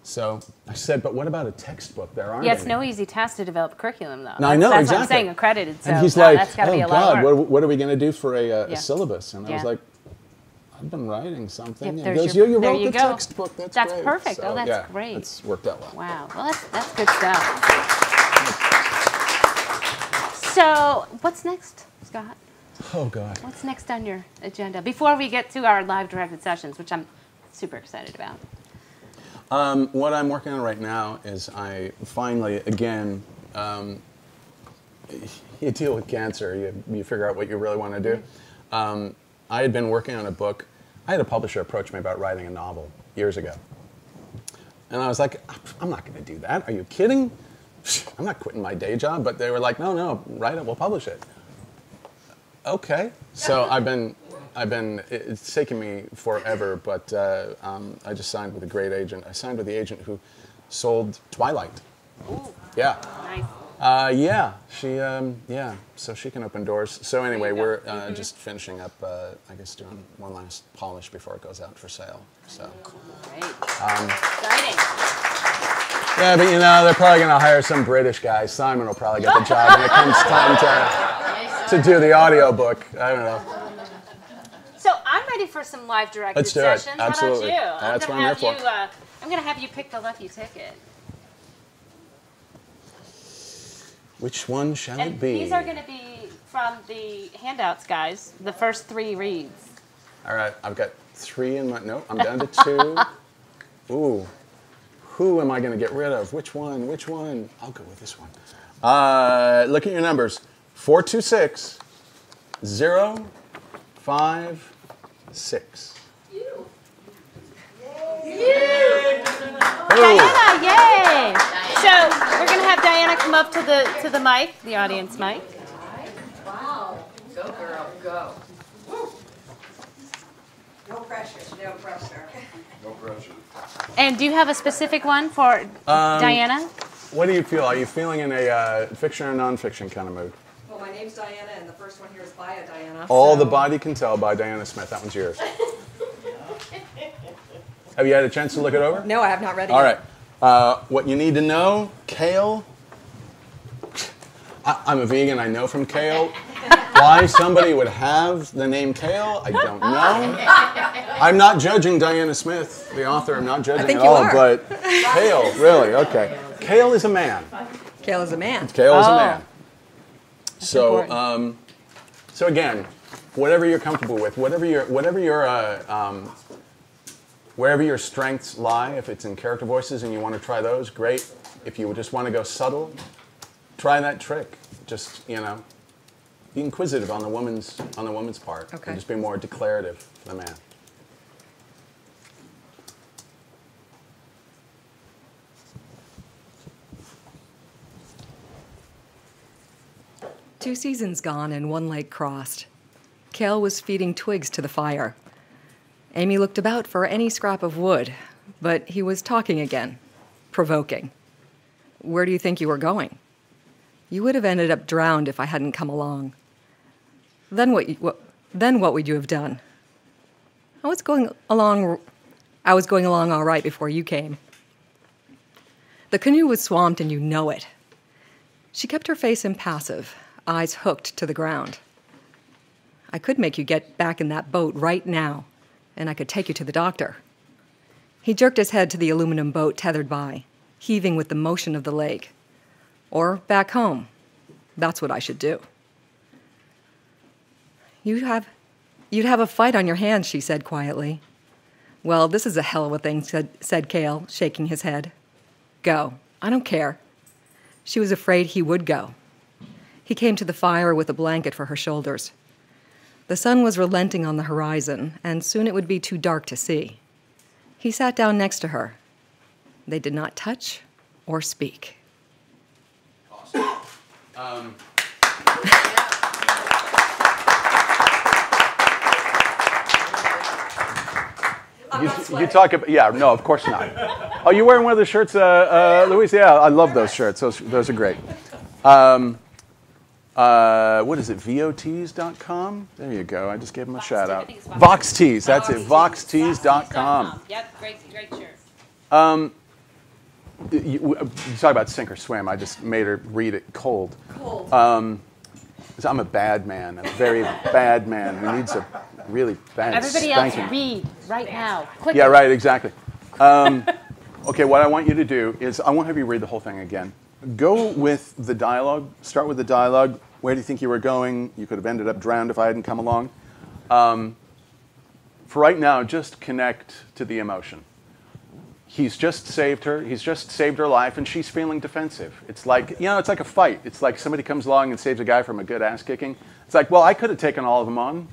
So I said, but what about a textbook? There aren't Yeah, it's any. no easy task to develop curriculum, though. No, I know, That's exactly. what I'm saying, accredited. So And he's like, that's got to oh be a lot God, of work. what are we going to do for a Yeah. syllabus? And I was Yeah. like, I've been writing something. Yep, And he there's goes, your- you there wrote you the go. textbook. That's great. Perfect. So, Oh, that's yeah, great. It's worked out well. Wow. Well, that's good stuff. So, what's next, Scott? Oh God. What's next on your agenda? Before we get to our live directed sessions, which I'm super excited about. What I'm working on right now is I finally, again, you deal with cancer, you figure out what you really want to do. I had been working on a book. I had a publisher approach me about writing a novel years ago. And I was like, I'm not going to do that. Are you kidding? I'm not quitting my day job. But they were like, no, write it, we'll publish it. Okay. So it's taken me forever, but I just signed with a great agent. I signed with the agent who sold Twilight. Ooh. Yeah. Nice. Yeah, so she can open doors. So anyway, we're just finishing up, I guess, doing one last polish before it goes out for sale. So. Great. Exciting. Yeah, but they're probably going to hire some British guy. Simon will probably get the job when it comes time to do the audiobook. I don't know. So I'm ready for some live directed Let's do it. sessions. Absolutely. How about you? That's what I'm here for. I'm going to have you pick the lucky ticket. Which one shall And it be? these are going to be from the handouts, guys. The first 3 reads. All right, I've got 3 in my... No, I'm down to 2. Ooh. Who am I going to get rid of? Which one? Which one? I'll go with this one. Look at your numbers. 426 056. Diana, yay! So we're going to have Diana come up to the mic, the audience mic. Wow. Go, girl, go. No pressure, no pressure. No pressure. And do you have a specific one for Diana? What do you feel? Are you feeling in a fiction or nonfiction kind of mood? Well, my name's Diana, and the first one here is by a Diana. All the Body Can Tell by Diana Smith. That one's yours. Have you had a chance to look it over? No, I have not read it All yet. right. What you need to know, kale. I'm a vegan. I know from kale. Why somebody would have the name kale, I don't know. I'm not judging Diana Smith, the author. I'm not judging at all. But kale, really? Okay. Kale is a man. Kale is a man. Kale is a man. That's So, important. so again, whatever you're comfortable with, wherever your strengths lie, if it's in character voices and you want to try those, great. If you just want to go subtle, try that trick. Just, be inquisitive on the woman's part. Okay. And just be more declarative for the man. Two seasons gone and one lake crossed. Kale was feeding twigs to the fire. Amy looked about for any scrap of wood, but he was talking again, provoking. Where do you think you were going? You would have ended up drowned if I hadn't come along. Then what would you have done? I was going along all right before you came. The canoe was swamped and you know it. She kept her face impassive, eyes hooked to the ground. I could make you get back in that boat right now, and I could take you to the doctor. He jerked his head to the aluminum boat tethered by, heaving with the motion of the lake. Or back home. That's what I should do. You'd have a fight on your hands, she said quietly. Well, this is a hell of a thing, said Cale, shaking his head. Go. I don't care. She was afraid he would go. He came to the fire with a blanket for her shoulders. The sun was relenting on the horizon, and soon it would be too dark to see. He sat down next to her. They did not touch or speak. Awesome. You talk about, yeah, no, of course not. Oh, you're wearing one of the shirts, Louise? Yeah, I love those shirts. Those are great. What is it, VOTs.com? There you go. I just gave them a shout out. Vox Tees, that's it, VoxTees.com. Yep, great shirt. You talk about sink or swim. I just made her read it cold. I'm a bad man. I'm a very bad man who needs a really bad Everybody spanking. else read right now. Quickly. Yeah, right, exactly. Okay, what I want you to do is I won't have you read the whole thing again. Go with the dialogue. Start with the dialogue. Where do you think you were going? You could have ended up drowned if I hadn't come along. For right now, just connect to the emotion. He's just saved her. He's just saved her life, and she's feeling defensive. It's like, it's like a fight. It's like somebody comes along and saves a guy from a good ass kicking. It's like, well, I could have taken all of them on,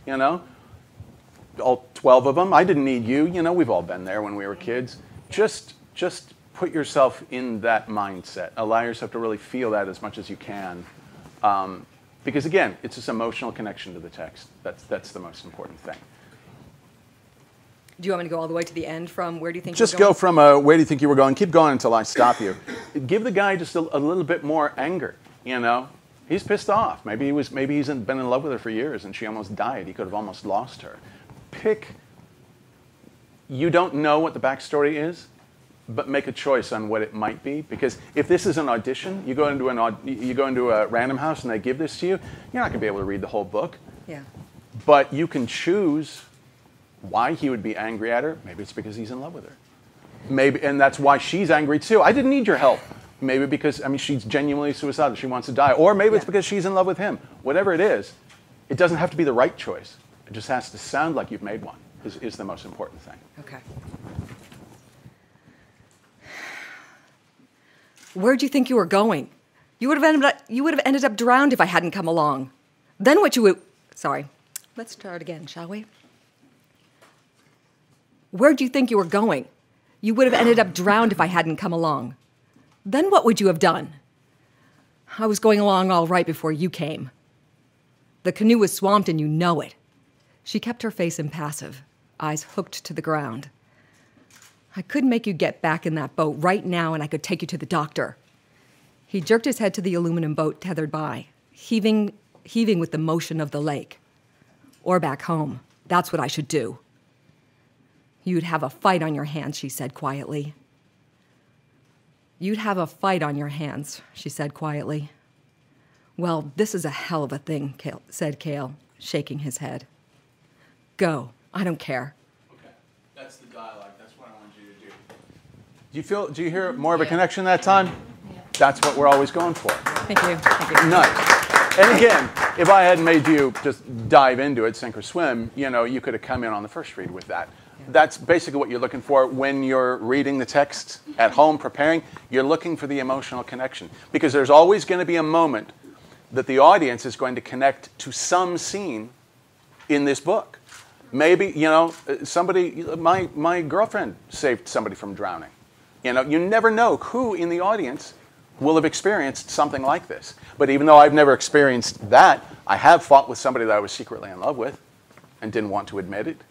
all 12 of them. I didn't need you. We've all been there when we were kids. Just put yourself in that mindset. Allow yourself to really feel that as much as you can. Because again, it's this emotional connection to the text. That's the most important thing. Do you want me to go all the way to the end from where do you think Just you're going? go from where do you think you were going? Keep going until I stop you. Give the guy just a little bit more anger, you know? He's pissed off. Maybe he's been in love with her for years and she almost died. He could have almost lost her. You don't know what the backstory is, but make a choice on what it might be. Because if this is an audition, you go into a Random House and they give this to you, you're not going to be able to read the whole book. Yeah. But you can choose why he would be angry at her. Maybe it's because he's in love with her. Maybe, and that's why she's angry too. I didn't need your help. Maybe because, I mean, she's genuinely suicidal. She wants to die. Or maybe it's because she's in love with him. Whatever it is, it doesn't have to be the right choice. It just has to sound like you've made one, is the most important thing. Okay. Where'd you think you were going? You would have ended up drowned if I hadn't come along. Then what you would... Sorry. Let's start again, shall we? Where'd you think you were going? You would have ended up drowned if I hadn't come along. Then what would you have done? I was going along all right before you came. The canoe was swamped and you know it. She kept her face impassive, eyes hooked to the ground. I could make you get back in that boat right now and I could take you to the doctor. He jerked his head to the aluminum boat tethered by, heaving with the motion of the lake. Or back home. That's what I should do. You'd have a fight on your hands, she said quietly. You'd have a fight on your hands, she said quietly. Well, this is a hell of a thing, said Cale, shaking his head. Go. I don't care. Okay. That's the dialogue. That's what I want you to do. Do you hear more of a connection that time? Yeah. That's what we're always going for. Thank you. Thank you. Nice. And again, if I hadn't made you just dive into it, sink or swim, you could have come in on the first read with that. That's basically what you're looking for when you're reading the text at home, preparing. You're looking for the emotional connection. Because there's always going to be a moment that the audience is going to connect to some scene in this book. Maybe, somebody, my girlfriend saved somebody from drowning. You never know who in the audience will have experienced something like this. But even though I've never experienced that, I have fought with somebody that I was secretly in love with and didn't want to admit it.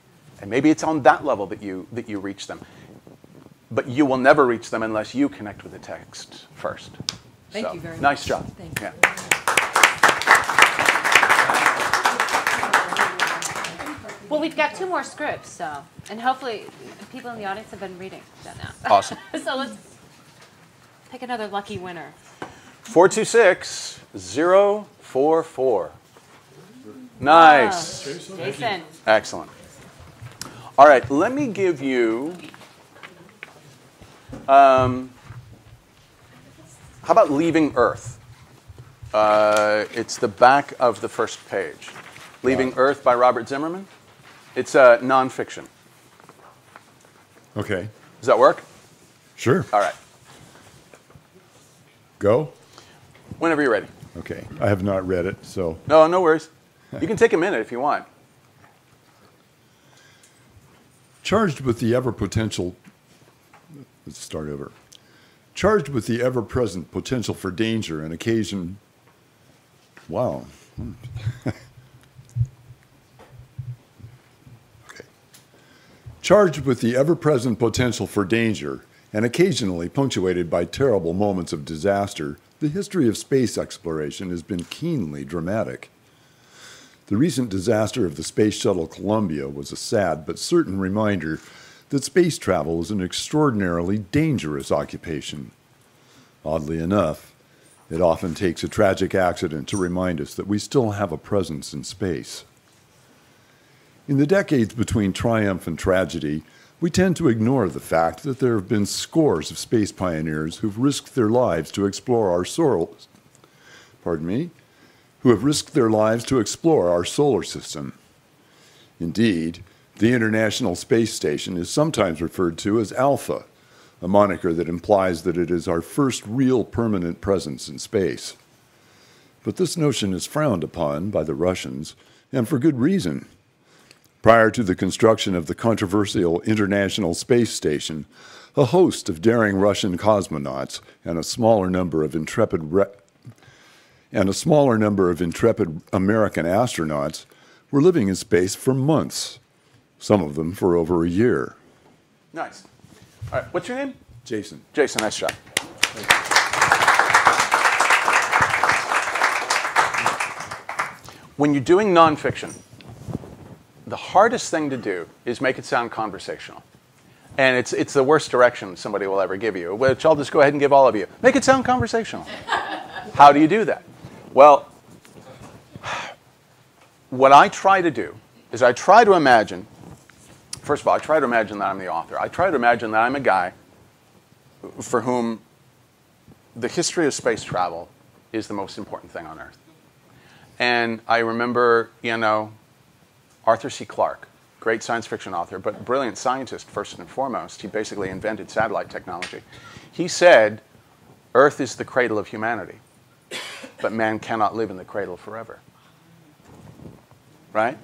And maybe it's on that level that you reach them. But you will never reach them unless you connect with the text first. Thank you very much. Nice job. Thank you. Yeah. Well, we've got 2 more scripts, and hopefully people in the audience have been reading them now. Awesome. So let's pick another lucky winner. 426-044. Nice. Jason. Excellent. All right, let me give you, how about Leaving Earth? It's the back of the first page. Leaving Earth by Robert Zimmerman. It's nonfiction. Okay. Does that work? Sure. All right. Go? Whenever you're ready. Okay. I have not read it, so... No worries. You can take a minute if you want. Charged with the ever-potential... Let's start over. Charged with the ever-present potential for danger and occasion... Wow. Okay. Charged with the ever-present potential for danger and occasionally punctuated by terrible moments of disaster, the history of space exploration has been keenly dramatic. The recent disaster of the Space Shuttle Columbia was a sad but certain reminder that space travel is an extraordinarily dangerous occupation. Oddly enough, it often takes a tragic accident to remind us that we still have a presence in space. In the decades between triumph and tragedy, we tend to ignore the fact that there have been scores of space pioneers who've risked their lives to explore our solar system. Indeed, the International Space Station is sometimes referred to as Alpha, a moniker that implies that it is our first real permanent presence in space. But this notion is frowned upon by the Russians, and for good reason. Prior to the construction of the controversial International Space Station, a host of daring Russian cosmonauts and a smaller number of intrepid American astronauts were living in space for months, some of them for over a year. Nice. All right, what's your name? Jason. Jason, nice job. When you're doing nonfiction, the hardest thing to do is make it sound conversational. And it's the worst direction somebody will ever give you, which I'll just go ahead and give all of you. Make it sound conversational. How do you do that? Well, what I try to do is I try to imagine, first of all, I try to imagine that I'm the author. I try to imagine that I'm a guy for whom the history of space travel is the most important thing on Earth. And I remember, Arthur C. Clarke, great science fiction author, but brilliant scientist first and foremost. He basically invented satellite technology. He said, Earth is the cradle of humanity, but man cannot live in the cradle forever. Right?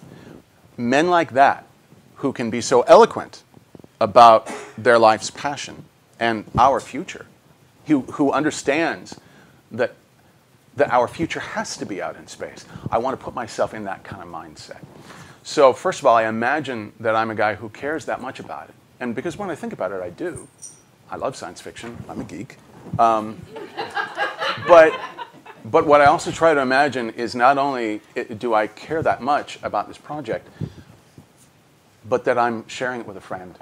Men like that, who can be so eloquent about their life's passion and our future, who understands that our future has to be out in space. I want to put myself in that kind of mindset. So first of all, I imagine that I'm a guy who cares that much about it. And because when I think about it, I do. I love science fiction. I'm a geek. But what I also try to imagine is not only do I care that much about this project, but that I'm sharing it with a friend.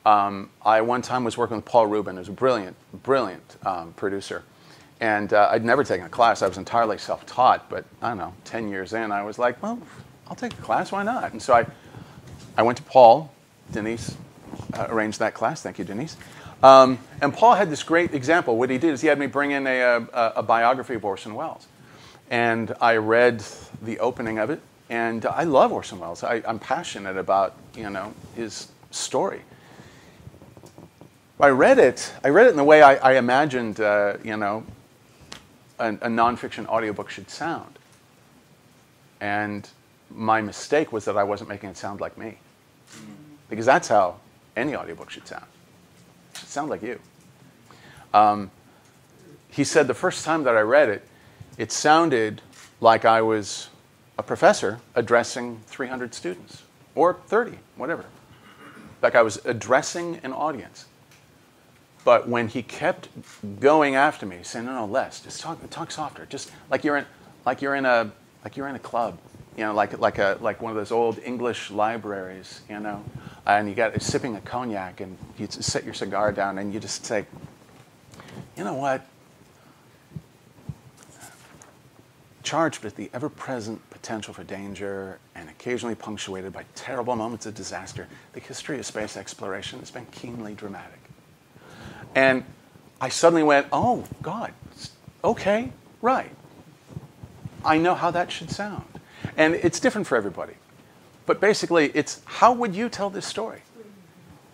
I one time was working with Paul Rubin, who's a brilliant producer. And I'd never taken a class. I was entirely self-taught. But I don't know, 10 years in, I was like, well, I'll take a class. Why not? And so I went to Paul. Denise arranged that class. Thank you, Denise. And Paul had this great example. What he did is he had me bring in a biography of Orson Welles. And I read the opening of it. And I love Orson Welles. I'm passionate about, his story. I read it in the way I imagined, a nonfiction audiobook should sound. And my mistake was that I wasn't making it sound like me. Because that's how any audiobook should sound. It should sound like you. He said the first time that I read it, it sounded like I was a professor addressing 300 students, or 30, whatever. Like I was addressing an audience. But when he kept going after me, saying, "No, Les, just talk softer, just like you're in a club, like one of those old English libraries, and you got sipping a cognac, and you set your cigar down, and you just say, you know what? Charged with the ever-present potential for danger and occasionally punctuated by terrible moments of disaster, the history of space exploration has been keenly dramatic." And I suddenly went, oh, God, okay, right. I know how that should sound. And it's different for everybody. But basically, it's how would you tell this story?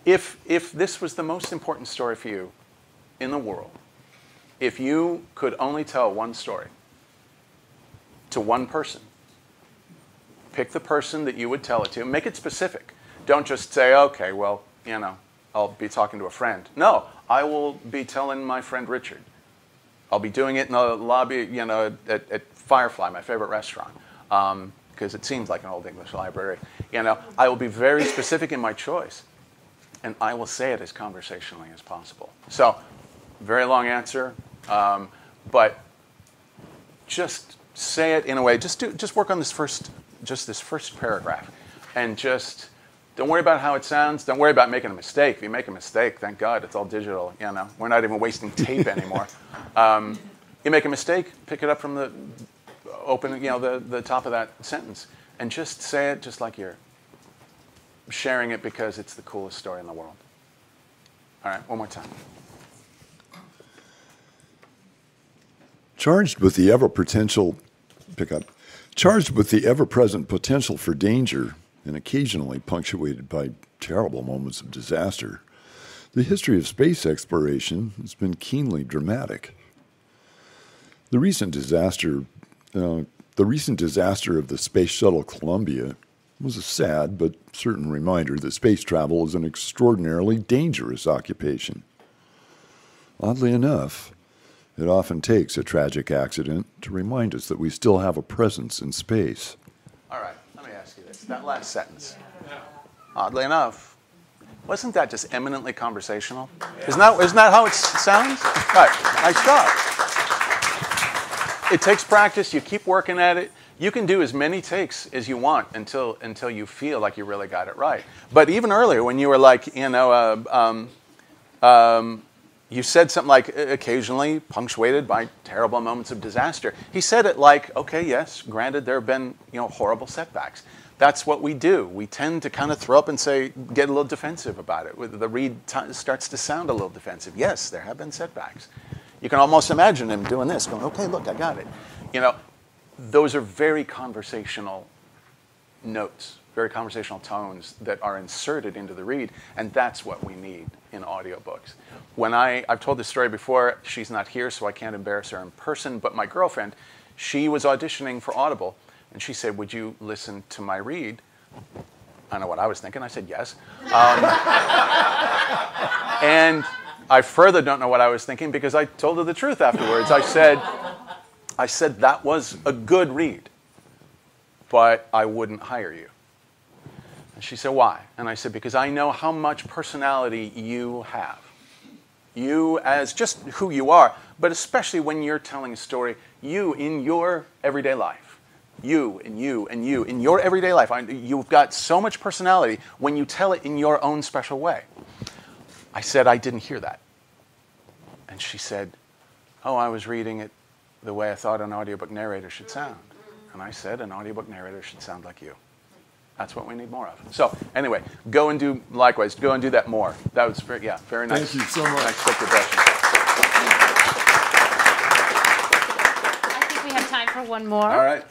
If this was the most important story for you in the world, if you could only tell one story to one person, pick the person that you would tell it to, make it specific. Don't just say, okay, well, I'll be talking to a friend. No, I will be telling my friend Richard. I'll be doing it in the lobby, at Firefly, my favorite restaurant, because it seems like an old English library. I will be very specific in my choice, and I will say it as conversationally as possible. So, very long answer, but just say it in a way. Just work on this first paragraph, and just. Don't worry about how it sounds. Don't worry about making a mistake. If you make a mistake, thank God it's all digital. We're not even wasting tape anymore. You make a mistake, pick it up from the top of that sentence, and just say it just like you're sharing it because it's the coolest story in the world. All right, one more time. Charged with the ever-present potential for danger, and occasionally punctuated by terrible moments of disaster, the history of space exploration has been keenly dramatic. The recent disaster of the Space Shuttle Columbia was a sad but certain reminder that space travel is an extraordinarily dangerous occupation. Oddly enough, it often takes a tragic accident to remind us that we still have a presence in space. All right, let me ask you this. That last sentence, oddly enough, wasn't that just eminently conversational? Isn't that how it sounds? Right, nice job. It takes practice. You keep working at it. You can do as many takes as you want until you feel like you really got it right. But even earlier, when you were like, you said something like, occasionally punctuated by terrible moments of disaster. He said it like, okay, yes, granted, there have been horrible setbacks. That's what we do. We tend to kind of throw up and get a little defensive about it. The read starts to sound a little defensive. Yes, there have been setbacks. You can almost imagine him doing this, going, okay, look, I got it. Those are very conversational notes, very conversational tones that are inserted into the read, and that's what we need in audiobooks. When I've told this story before, she's not here, so I can't embarrass her in person, but my girlfriend, she was auditioning for Audible, and she said, would you listen to my read? I know what I was thinking. I said yes. And I further don't know what I was thinking because I told her the truth afterwards. I said that was a good read, but I wouldn't hire you. And she said, why? And I said, because I know how much personality you have. You as just who you are, but especially when you're telling a story, you in your everyday life. You and you and you in your everyday life. You've got so much personality when you tell it in your own special way. I said, I didn't hear that. And she said, oh, I was reading it the way I thought an audiobook narrator should sound. And I said, an audiobook narrator should sound like you. That's what we need more of. So anyway, go and do likewise. Go and do that more. That was very nice. Thank you so much. Nice quick progression. I think we have time for one more. All right.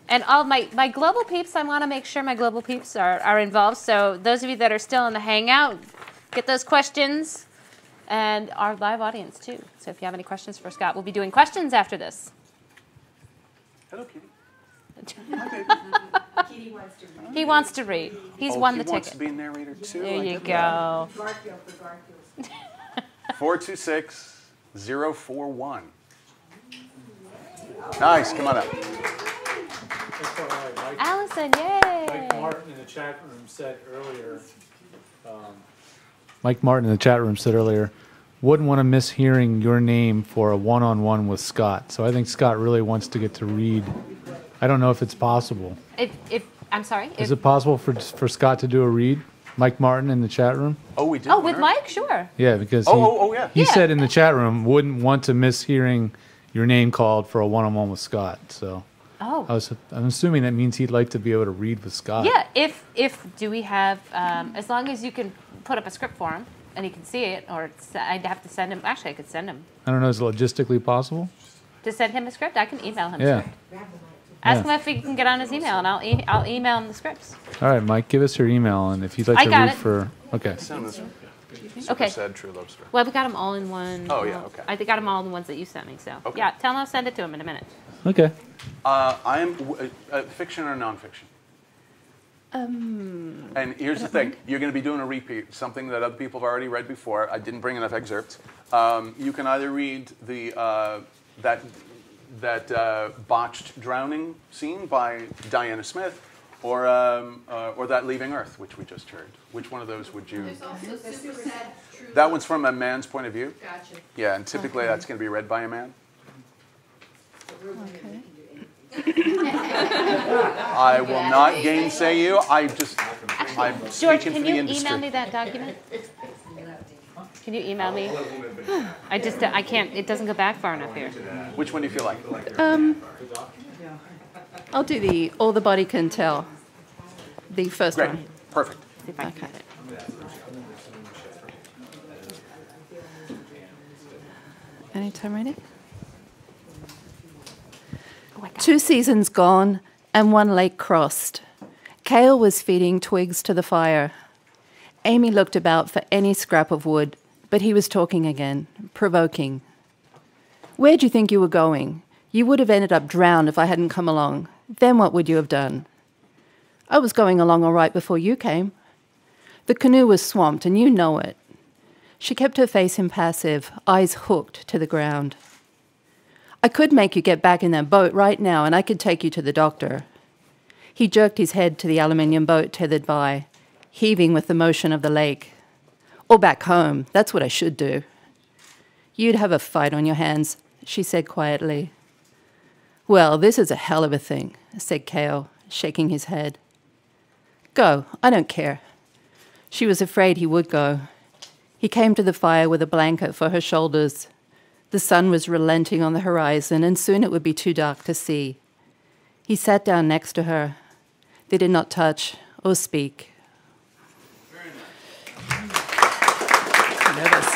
And all my global peeps, I want to make sure my global peeps are involved. So those of you that are still in the Hangout, get those questions. And our live audience, too. So if you have any questions for Scott, we'll be doing questions after this. Hello, Kitty. Kitty wants to read. He wants to read. He's won the ticket. He wants to be a narrator, too. There you go. Garfield for Garfield. 426-041. Nice. Come on up. That's all right. Allison, yay! Mike Martin in the chat room said earlier, wouldn't want to miss hearing your name for a one-on-one with Scott. So I think Scott really wants to get to read. I don't know if it's possible. I'm sorry? Is it possible for Scott to do a read? Mike Martin in the chat room? Oh, we did. Oh, with Mike? Sure. Yeah, because he said in the chat room, wouldn't want to miss hearing your name called for a one-on-one with Scott. So I'm assuming that means he'd like to be able to read with Scott. Yeah, do we have, as long as you can put up a script for him and he can see it, or I'd have to send him, actually I could send him. I don't know, is it logistically possible? To send him a script? I can email him a script. Ask him if he can get on his email, and I'll email him the scripts. All right, Mike, give us your email, and if you'd like to read for... Okay. Send him this one. Okay. Said True Love Story. Well, we got them all in one. Oh, yeah, okay. I got them all in the ones that you sent me, so. Okay. Yeah, tell him I'll send it to him in a minute. Okay. I am fiction or nonfiction? And here's the thing. You're going to be doing a repeat, something that other people have already read before. I didn't bring enough excerpts. You can either read the that botched drowning scene by Diana Smith, or that Leaving Earth, which we just heard. Which one of those would you? There's also Super Sad, True That Love. one's from a man's point of view. Gotcha. Yeah, and typically that's going to be read by a man. Okay. I will not gainsay you. I'm George, speaking can for the you industry. email me that document? Can you email me? I can't, it doesn't go back far enough here. Which one do you feel like? I'll do All the Body Can Tell, the first Great. one. Perfect. See if I can Okay. get it. Anytime ready? Oh, I got it. 2 seasons gone and 1 lake crossed. Cale was feeding twigs to the fire. Amy looked about for any scrap of wood, but he was talking again, provoking. Where'd you think you were going? You would have ended up drowned if I hadn't come along. Then what would you have done? I was going along all right before you came. The canoe was swamped, and you know it. She kept her face impassive, eyes hooked to the ground. I could make you get back in that boat right now, and I could take you to the doctor. He jerked his head to the aluminium boat tethered by, heaving with the motion of the lake. Or back home, that's what I should do. You'd have a fight on your hands, she said quietly. Well, this is a hell of a thing, said Cale, shaking his head. Go, I don't care. She was afraid he would go. He came to the fire with a blanket for her shoulders. The sun was relenting on the horizon, and soon it would be too dark to see. He sat down next to her. They did not touch or speak. Very nice. Nervous.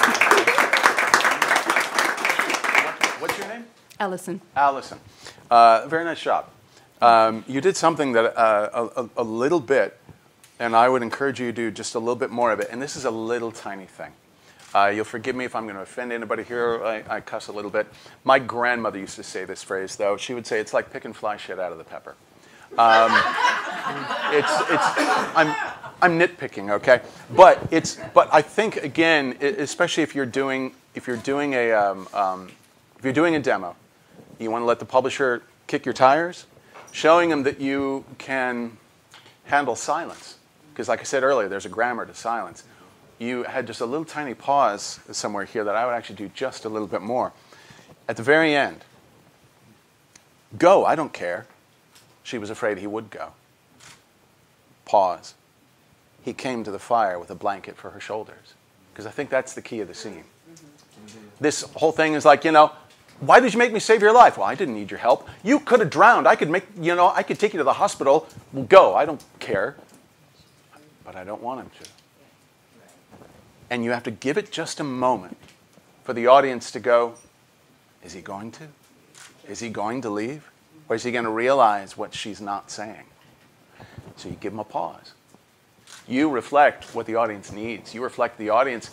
What's your name? Allison. Allison. Very nice job. You did something that a little bit, and I would encourage you to do just a little bit more of it. And this is a little tiny thing. You'll forgive me if I'm going to offend anybody here. I cuss a little bit. My grandmother used to say this phrase, though. She would say, it's like picking fly shit out of the pepper. I'm nitpicking, okay? But I think, again, especially if you're doing a demo, you want to let the publisher kick your tires, showing them that you can handle silence. Because like I said earlier, there's a grammar to silence. You had just a little tiny pause somewhere here that I would actually do just a little bit more. At the very end, go, I don't care. She was afraid he would go. Pause. He came to the fire with a blanket for her shoulders. Because I think that's the key of the scene. This whole thing is like, why did you make me save your life? Well, I didn't need your help. You could have drowned. I could I could take you to the hospital. Well, go, I don't care. But I don't want him to. And you have to give it just a moment for the audience to go, is he going to? Is he going to leave? Or is he going to realize what she's not saying? So you give him a pause. You reflect what the audience needs. You reflect the audience,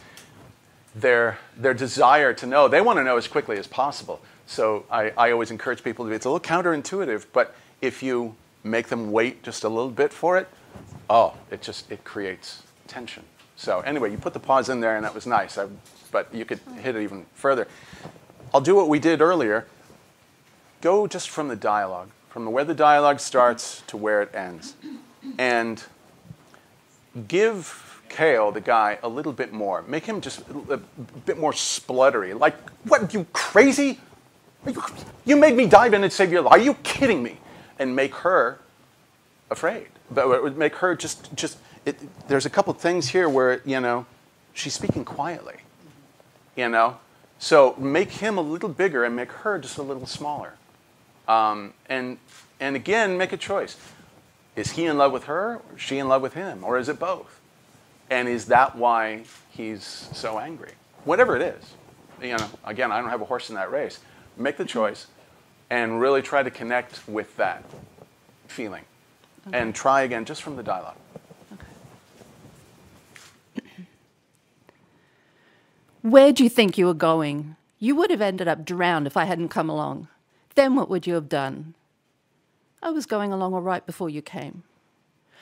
their desire to know. They want to know as quickly as possible. So I always encourage people to be, it's a little counterintuitive, but if you make them wait just a little bit for it, it creates tension. So anyway, you put the pause in there, and that was nice. But you could hit it even further. I'll do what we did earlier. Go just from the dialogue, from where the dialogue starts to where it ends. And give Cale, the guy, a little bit more. Make him just a bit more spluttery. Like, what, you crazy? You made me dive in and save your life. Are you kidding me? And make her afraid. But make her there's a couple of things here where, she's speaking quietly, So make him a little bigger and make her just a little smaller. And again, make a choice. Is he in love with her, or is she in love with him, or is it both? And is that why he's so angry? Whatever it is. Again, I don't have a horse in that race. Make the choice and really try to connect with that feeling. Okay. And try again just from the dialogue. Where do you think you were going? You would have ended up drowned if I hadn't come along. Then what would you have done? I was going along all right before you came.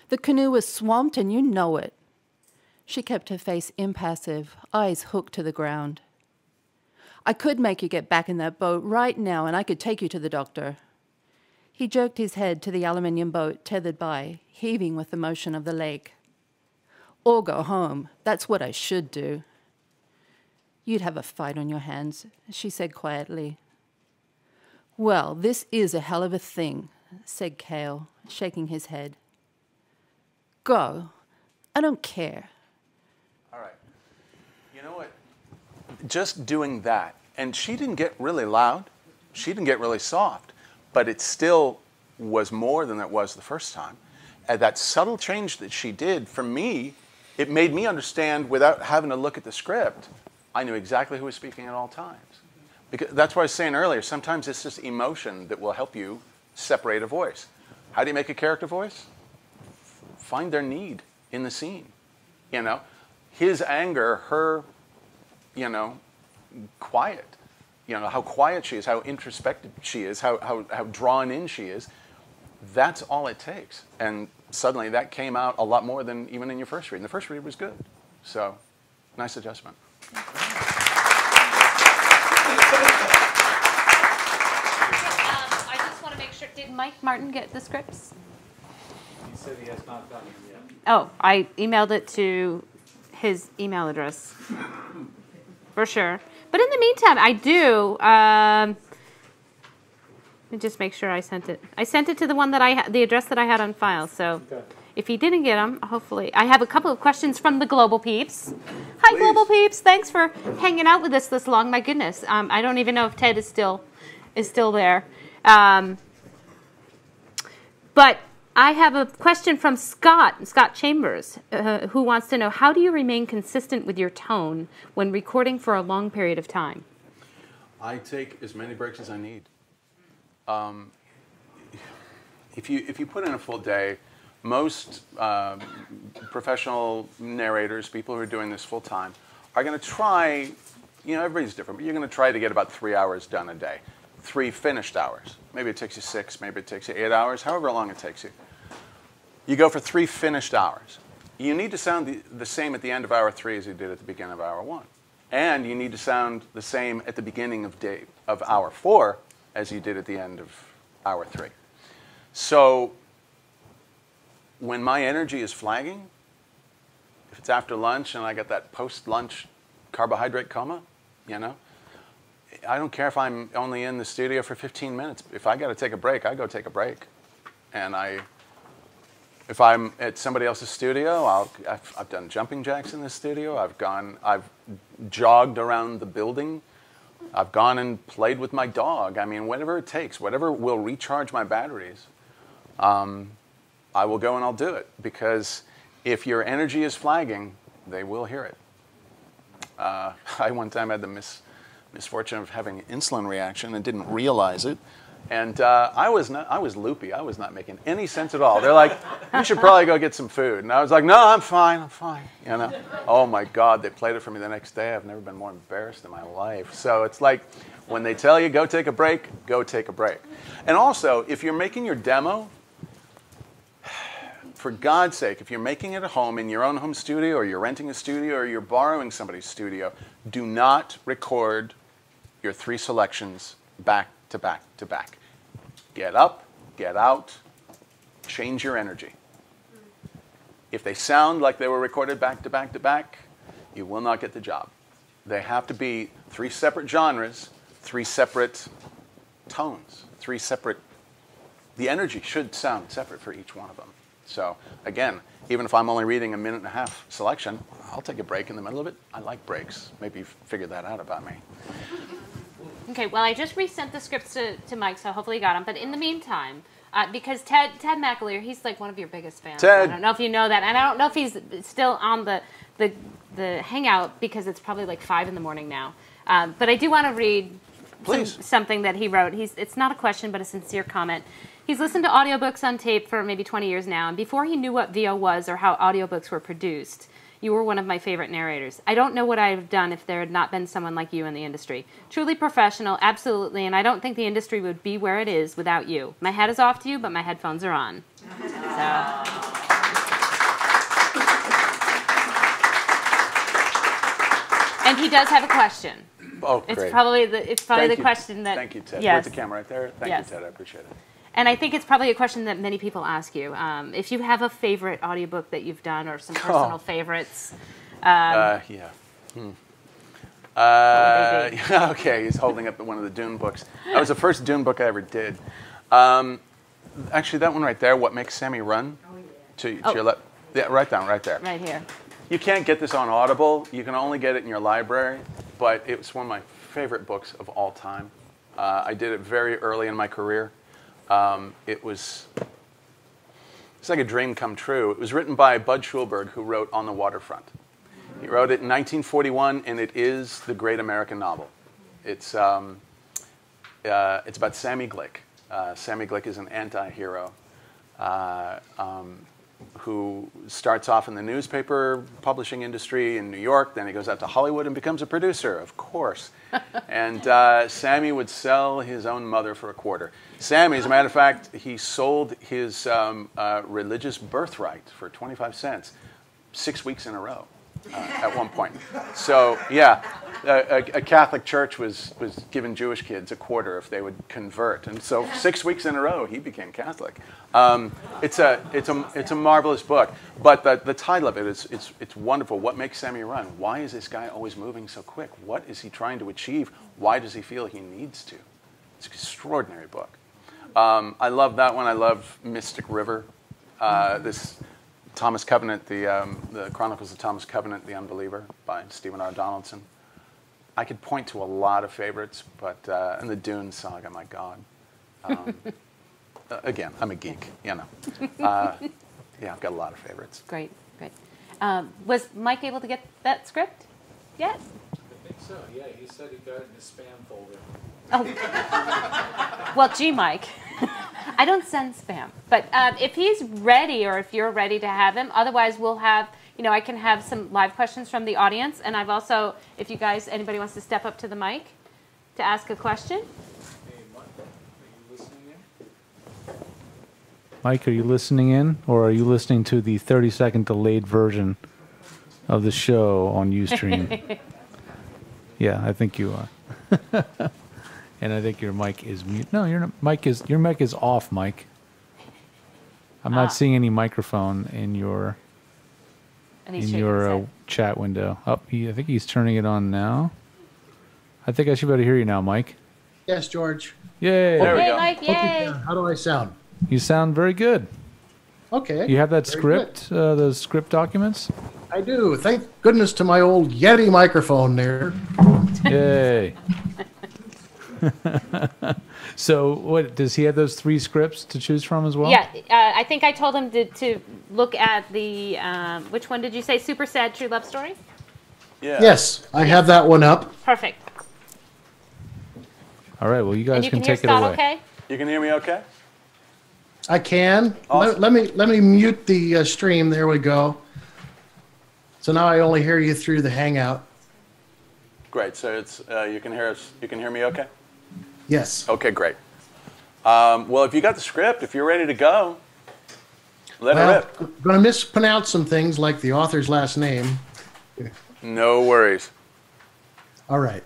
The canoe was swamped, and you know it. She kept her face impassive, eyes hooked to the ground. I could make you get back in that boat right now, and I could take you to the doctor. He jerked his head to the aluminium boat tethered by, heaving with the motion of the lake. Or go home. That's what I should do. You'd have a fight on your hands, she said quietly. Well, this is a hell of a thing, said Cale, shaking his head. Go. I don't care. All right. You know what? Just doing that, and she didn't get really loud. She didn't get really soft, but it still was more than it was the first time. And that subtle change that she did, for me, it made me understand without having to look at the script. I knew exactly who was speaking at all times. Because that's what I was saying earlier. Sometimes it's just emotion that will help you separate a voice. How do you make a character voice? Find their need in the scene. His anger, her, quiet. How quiet she is, how introspective she is, how drawn in she is. That's all it takes. And suddenly that came out a lot more than even in your first read. And the first read was good. So, nice adjustment. I just want to make sure, did Mike Martin get the scripts? He said he has not gotten them yet. Oh, I emailed it to his email address. For sure. But in the meantime, I do. Let me just make sure I sent it. I sent it to the one that the address that I had on file. So if he didn't get them, hopefully. I have a couple of questions from the Global Peeps. Hi, Please. Global Peeps. Thanks for hanging out with us this long. My goodness. I don't even know if Ted is still there. But I have a question from Scott Chambers, who wants to know, how do you remain consistent with your tone when recording for a long period of time? I take as many breaks as I need. If you put in a full day, most professional narrators, people who are doing this full time, are going to try, everybody's different, but you're going to try to get about 3 hours done a day. 3 finished hours. Maybe it takes you 6, maybe it takes you 8 hours, however long it takes you. You go for 3 finished hours. You need to sound the same at the end of hour 3 as you did at the beginning of hour 1. And you need to sound the same at the beginning of hour 4 as you did at the end of hour 3. So when my energy is flagging, if it's after lunch and I get that post-lunch carbohydrate coma, I don't care if I'm only in the studio for 15 minutes. If I got to take a break, I go take a break. And if I'm at somebody else's studio, I've done jumping jacks in the studio. I've jogged around the building. I've gone and played with my dog. I mean, whatever it takes, whatever will recharge my batteries, I will go and I'll do it. Because if your energy is flagging, they will hear it. I one time had the misfortune of having an insulin reaction and didn't realize it. And I was loopy. I was not making any sense at all. They're like, you should probably go get some food. And I was like, no, I'm fine. Oh my God, they played it for me the next day. I've never been more embarrassed in my life. So it's like, when they tell you, go take a break, go take a break. And also, if you're making your demo, for God's sake, if you're making it at home in your own home studio, or you're renting a studio, or you're borrowing somebody's studio, do not record your 3 selections back to back to back. Get up, get out, change your energy. If they sound like they were recorded back to back to back, you will not get the job. They have to be 3 separate genres, 3 separate tones, 3 separate. The energy should sound separate for each one of them. So again, even if I'm only reading a 1.5 minute selection, I'll take a break in the middle of it. I like breaks. Maybe you figured that out about me. Okay, well, I just resent the scripts to Mike, so hopefully you got them. But in the meantime, because Ted McAleer, he's like one of your biggest fans. Ted. I don't know if you know that, and I don't know if he's still on the hangout, because it's probably like 5 in the morning now. But I do want to read something that he wrote. It's not a question, but a sincere comment. He's listened to audiobooks on tape for maybe 20 years now, and before he knew what VO was or how audiobooks were produced, you were one of my favorite narrators. I don't know what I would have done if there had not been someone like you in the industry. Truly professional, absolutely, and I don't think the industry would be where it is without you. My hat is off to you, but my headphones are on. And he does have a question. Oh, great. It's probably the question that... Thank you, Ted. Yes. Where's the camera? Right there? Thank you, Ted. I appreciate it. And I think it's probably a question that many people ask you. If you have a favorite audiobook that you've done, or some personal favorites. Yeah. Okay, he's holding up one of the Dune books. That was the first Dune book I ever did. Actually, that one right there, What Makes Sammy Run? To your left. Yeah, right down, right there. Right here. You can't get this on Audible. You can only get it in your library. But it was one of my favorite books of all time. I did it very early in my career. It's like a dream come true. It was written by Bud Schulberg, who wrote On the Waterfront. He wrote it in 1941, and it is the great American novel. It's about Sammy Glick. Sammy Glick is an anti-hero. who starts off in the newspaper publishing industry in New York. Then he goes out to Hollywood and becomes a producer, of course. And Sammy would sell his own mother for a quarter. Sammy, as a matter of fact, he sold his religious birthright for 25 cents 6 weeks in a row at one point. So, yeah, a Catholic church was giving Jewish kids a quarter if they would convert. And so 6 weeks in a row, he became Catholic. It's a marvelous book. But the title of it is it's wonderful. What makes Sammy run? Why is this guy always moving so quick? What is he trying to achieve? Why does he feel he needs to? It's an extraordinary book. I love that one. I love Mystic River. This Thomas Covenant, the Chronicles of Thomas Covenant, the Unbeliever by Stephen R. Donaldson. I could point to a lot of favorites, but and the Dune saga, my God. Again, I'm a geek, you know. Yeah, I've got a lot of favorites. Great, great. Was Mike able to get that script yet? I think so, yeah. He said he got it in his spam folder. Oh, well, gee, Mike. I don't send spam. But if he's ready, or if you're ready to have him, otherwise we'll have, you know, I can have some live questions from the audience. And I've also, if you guys, anybody wants to step up to the mic to ask a question. Hey, Mike, are you listening in? Mike, are you listening in? Or are you listening to the 30-second delayed version of the show on Ustream? Yeah, I think you are. And I think your mic is mute. No, your mic is off, Mike. I'm not seeing any microphone in your chat window. Oh, I think he's turning it on now. I think I should be able to hear you now, Mike. Yes, George. Yay! There we go. Mike, yay! Okay, how do I sound? You sound very good. Okay. You have that very script, those script documents? I do. Thank goodness to my old Yeti microphone there. Yay! So, what does he have those 3 scripts to choose from as well? Yeah, I think I told him to look at the which one did you say? Super Sad True Love Story. Yeah. Yes, I have that one up. Perfect. All right. Well, you guys And you can can hear take it Scott away. okay? You can hear me okay? I can. Awesome. Let me mute the stream. There we go. So now I only hear you through the Hangout. Great. So it's you can hear us. You can hear me okay? Yes. Okay, great. Well, if you got the script, if you're ready to go, let it rip. I'm going to mispronounce some things like the author's last name. No worries. All right.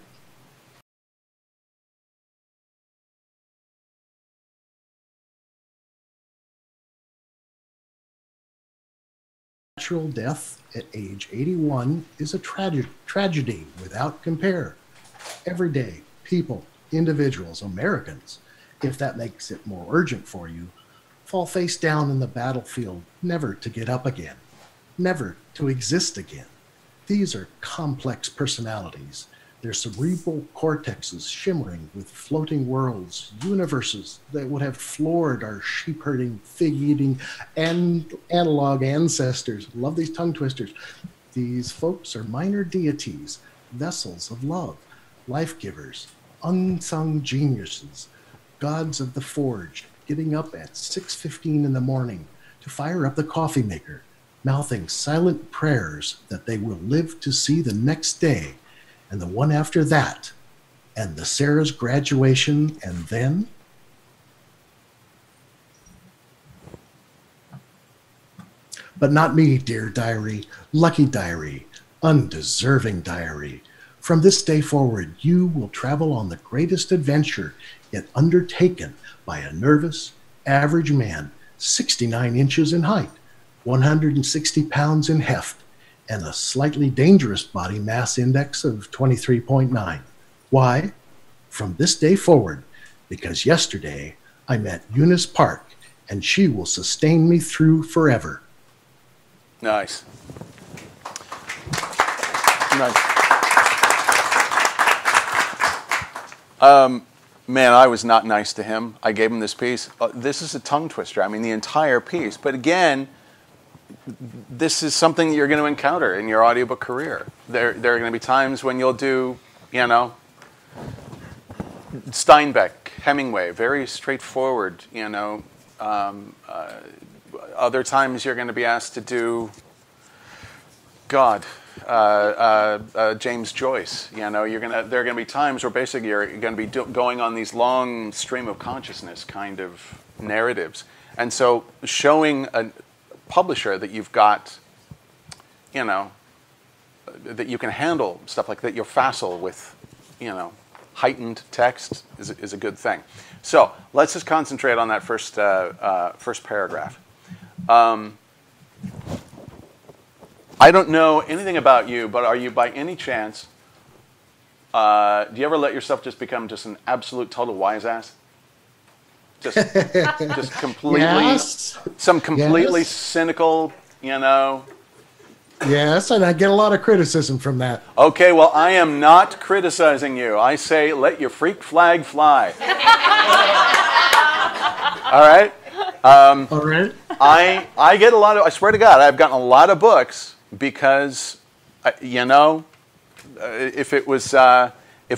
Natural death at age 81 is a tragedy without compare. Every day, people, individuals, Americans, if that makes it more urgent for you, fall face down in the battlefield, never to get up again, never to exist again. These are complex personalities, their cerebral cortexes shimmering with floating worlds, universes that would have floored our sheep-herding, fig-eating, and analog ancestors. Love these tongue twisters. These folks are minor deities, vessels of love, life-givers, unsung geniuses, gods of the forge, getting up at 6:15 in the morning to fire up the coffee maker, mouthing silent prayers that they will live to see the next day, and the one after that, and the Sarah's graduation, and then... But not me, dear diary, lucky diary, undeserving diary. From this day forward, you will travel on the greatest adventure yet undertaken by a nervous, average man, 69 inches in height, 160 pounds in heft, and a slightly dangerous body mass index of 23.9. Why? From this day forward, because yesterday I met Eunice Park, and she will sustain me through forever. Nice. Nice. Man, I was not nice to him. I gave him this piece. This is a tongue twister. I mean, the entire piece. But again, this is something you're going to encounter in your audiobook career. There are going to be times when you'll do, you know, Steinbeck, Hemingway, very straightforward, you know, Other times you're going to be asked to do God, James Joyce. You know, there are going to be times where basically you're going to be going on these long stream of consciousness kind of narratives. And so showing a publisher that you've got, you know, that you can handle stuff like that, you're facile with, you know, heightened text is a good thing. So let's just concentrate on that first paragraph. I don't know anything about you, but are you by any chance, do you ever let yourself just become just an absolute total wise ass? Just completely, Yes. some completely Yes. cynical, you know. Yes, and I get a lot of criticism from that. Okay, well, I am not criticizing you. I say let your freak flag fly. All right? All right. I get a lot of, I swear to God, I've gotten a lot of books because, you know, if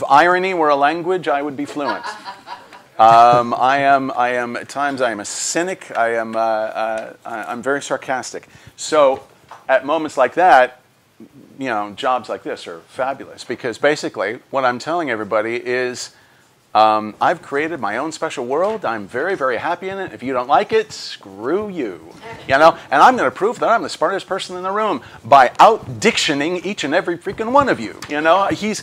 irony were a language, I would be fluent. I am at times I am a cynic. I'm very sarcastic. So at moments like that, you know, jobs like this are fabulous because basically what I'm telling everybody is I've created my own special world. I'm very, very happy in it. If you don't like it, screw you. You know, and I'm going to prove that I'm the smartest person in the room by out-dictioning each and every freaking one of you. You know, he's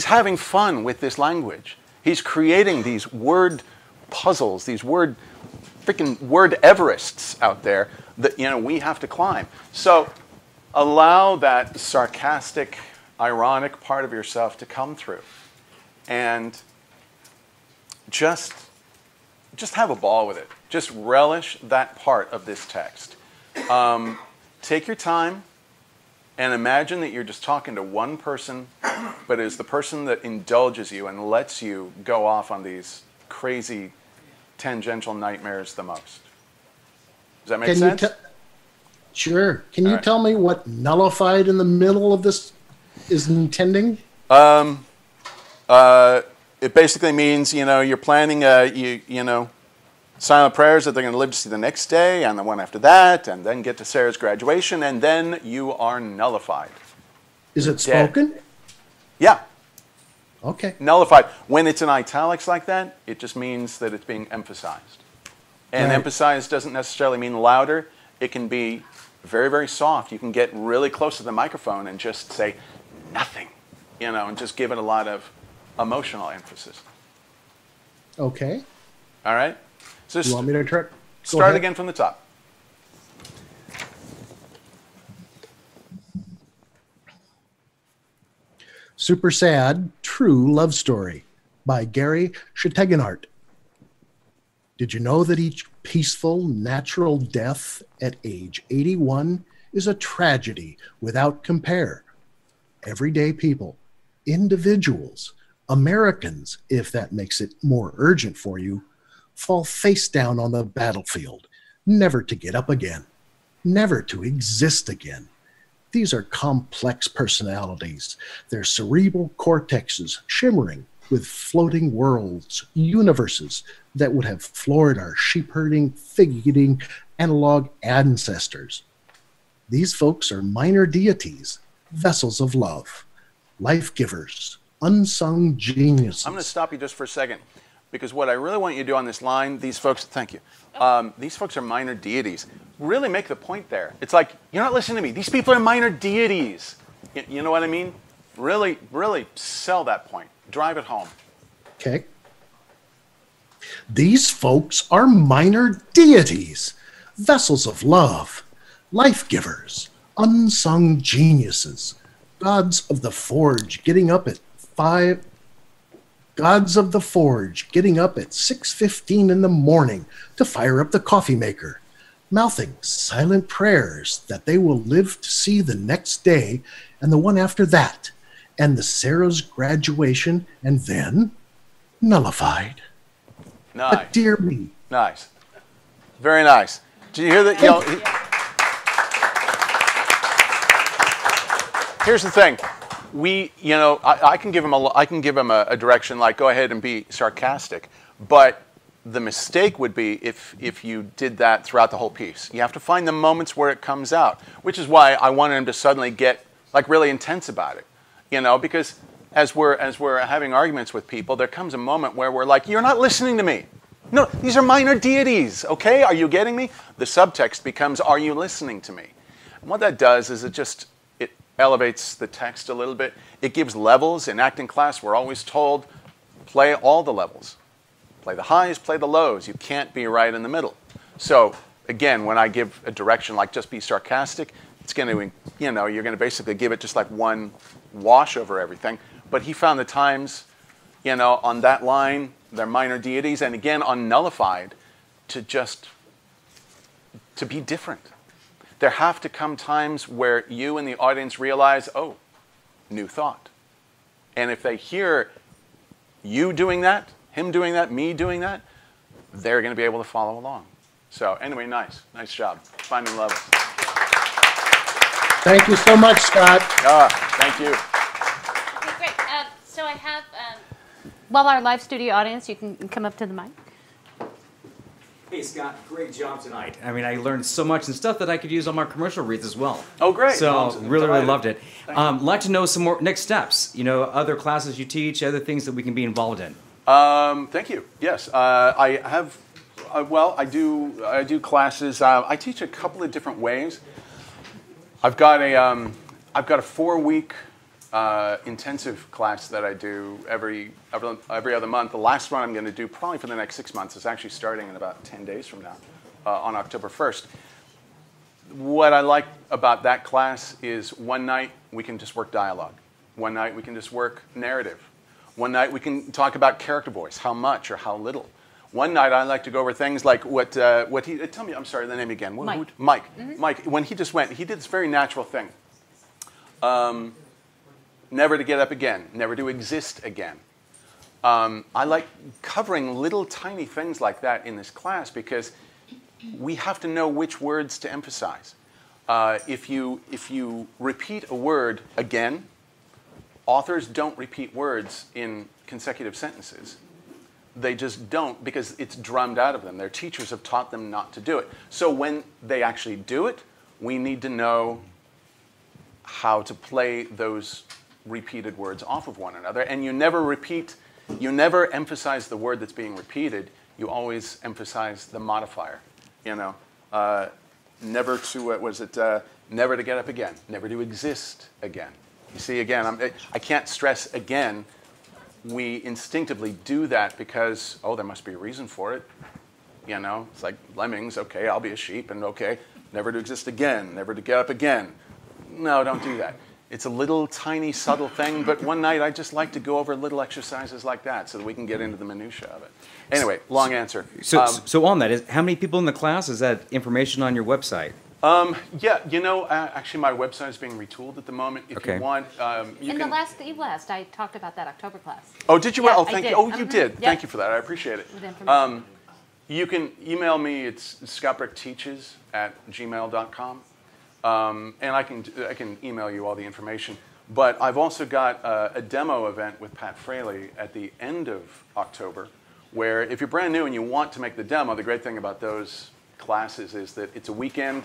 having fun with this language. He's creating these word puzzles, these freaking word Everests out there that, you know, we have to climb. So allow that sarcastic, ironic part of yourself to come through. And just have a ball with it. Just relish that part of this text. Take your time and imagine that you're just talking to one person, but it's the person that indulges you and lets you go off on these crazy tangential nightmares the most. Does that make sense? Sure. Can you tell me what nullified in the middle of this is intending? It basically means, you know, you're planning you know, silent prayers that they're going to live to see the next day and the one after that and then get to Sarah's graduation and then you are nullified. Is it spoken? Yeah. Okay. Nullified. When it's in italics like that, it just means that it's being emphasized. And Right. emphasized doesn't necessarily mean louder. It can be very, very soft. You can get really close to the microphone and just say nothing, you know, and just give it a lot of emotional emphasis. Okay. All right? So You want me to try? start again from the top. Super Sad, True Love Story by Gary Shtegenhart. Did you know that each peaceful, natural death at age 81 is a tragedy without compare? Everyday people, individuals, Americans, if that makes it more urgent for you, fall face down on the battlefield, never to get up again, never to exist again. These are complex personalities, their cerebral cortexes shimmering with floating worlds, universes that would have floored our sheep-herding, fig-eating, analog ancestors. These folks are minor deities, vessels of love, life-givers, unsung geniuses. I'm going to stop you just for a second because what I really want you to do on this line, these folks, thank you. These folks are minor deities. Really make the point there. It's like, you're not listening to me. These people are minor deities. You know what I mean? Really, really sell that point. Drive it home. Okay. These folks are minor deities, vessels of love, life givers, unsung geniuses, gods of the forge getting up at 6:15 in the morning to fire up the coffee maker, mouthing silent prayers that they will live to see the next day and the one after that, and the Sarah's graduation, and then nullified. Nice. But dear me. Nice. Very nice. Did you hear that? You know, here's the thing. You know, I can give him a direction like go ahead and be sarcastic, but the mistake would be if you did that throughout the whole piece. You have to find the moments where it comes out, which is why I wanted him to suddenly get like really intense about it, you know, because as we're having arguments with people, there comes a moment where we're like, you're not listening to me. No, these are minor deities, okay? Are you getting me? The subtext becomes, are you listening to me? And what that does is it elevates the text a little bit. It gives levels. In acting class, we're always told, play all the levels. Play the highs, play the lows. You can't be right in the middle. So again, when I give a direction like just be sarcastic, it's going to, you know, you're going to basically give it just like one wash over everything. But he found the times, you know, on that line, they're minor deities, and again, on nullified, to be different. There have to come times where you and the audience realize, oh, new thought. And if they hear you doing that, him doing that, me doing that, they're going to be able to follow along. So anyway, nice job. Finding levels. Thank you so much, Scott. Thank you. Okay, great. So I have, well, our live studio audience, you can come up to the mic. Hey, Scott, great job tonight. I mean, I learned so much and stuff that I could use on my commercial reads as well. Oh, great. So, really loved it. Like to know some more next steps, you know, other classes you teach, other things that we can be involved in. Thank you. Yes, I have, well, I do classes. I teach a couple of different ways. I've got a 4-week intensive class that I do every other month. The last one I'm going to do probably for the next 6 months is actually starting in about 10 days from now, on October 1st. What I like about that class is one night we can just work dialogue. One night we can just work narrative. One night we can talk about character voice, how much or how little. One night I like to go over things like what he, tell me, I'm sorry, the name again. Mike. Mike. Mm-hmm. Mike, when he just went, he did this very natural thing. Never to get up again, never to exist again. I like covering little tiny things like that in this class because we have to know which words to emphasize. If you repeat a word again, authors don't repeat words in consecutive sentences. They just don't because it's drummed out of them. Their teachers have taught them not to do it. So when they actually do it, we need to know how to play those repeated words off of one another. And you never emphasize the word that's being repeated. You always emphasize the modifier. You know, never to never to get up again, never to exist again. You see, again, I can't stress again. We instinctively do that because, oh, there must be a reason for it. You know, it's like lemmings. Okay, I'll be a sheep, and okay, never to exist again, never to get up again. No, don't do that. It's a little tiny subtle thing, but one night I just like to go over little exercises like that so that we can get into the minutia of it. Anyway, long answer. So on that, how many people in the class? Is that information on your website? Yeah, you know, actually my website is being retooled at the moment. If you want, you in can... the last, I talked about that October class. Oh, did you? Yeah, Oh, thank you. Oh, you did. Yep. Thank you for that. I appreciate it. With information. You can email me. It's scottbrickteaches@gmail.com. And I can email you all the information. But I've also got a demo event with Pat Fraley at the end of October, where if you're brand new and you want to make the demo, the great thing about those classes is that it's a weekend,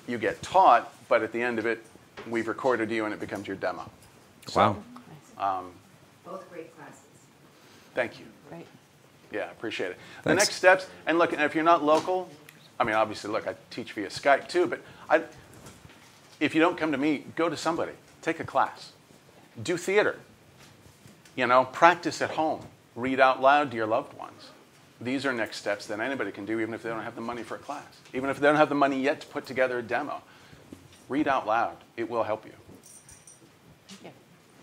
you get taught, but at the end of it, we've recorded you and it becomes your demo. Wow. So, Both great classes. thank you. Great. Yeah, appreciate it. Thanks. The next steps, and look, if you're not local, I mean, obviously, look, I teach via Skype too, but if you don't come to me, go to somebody. Take a class. Do theater. You know, practice at home. Read out loud to your loved ones. These are next steps that anybody can do, even if they don't have the money for a class. Even if they don't have the money yet to put together a demo. Read out loud. It will help you. Thank you.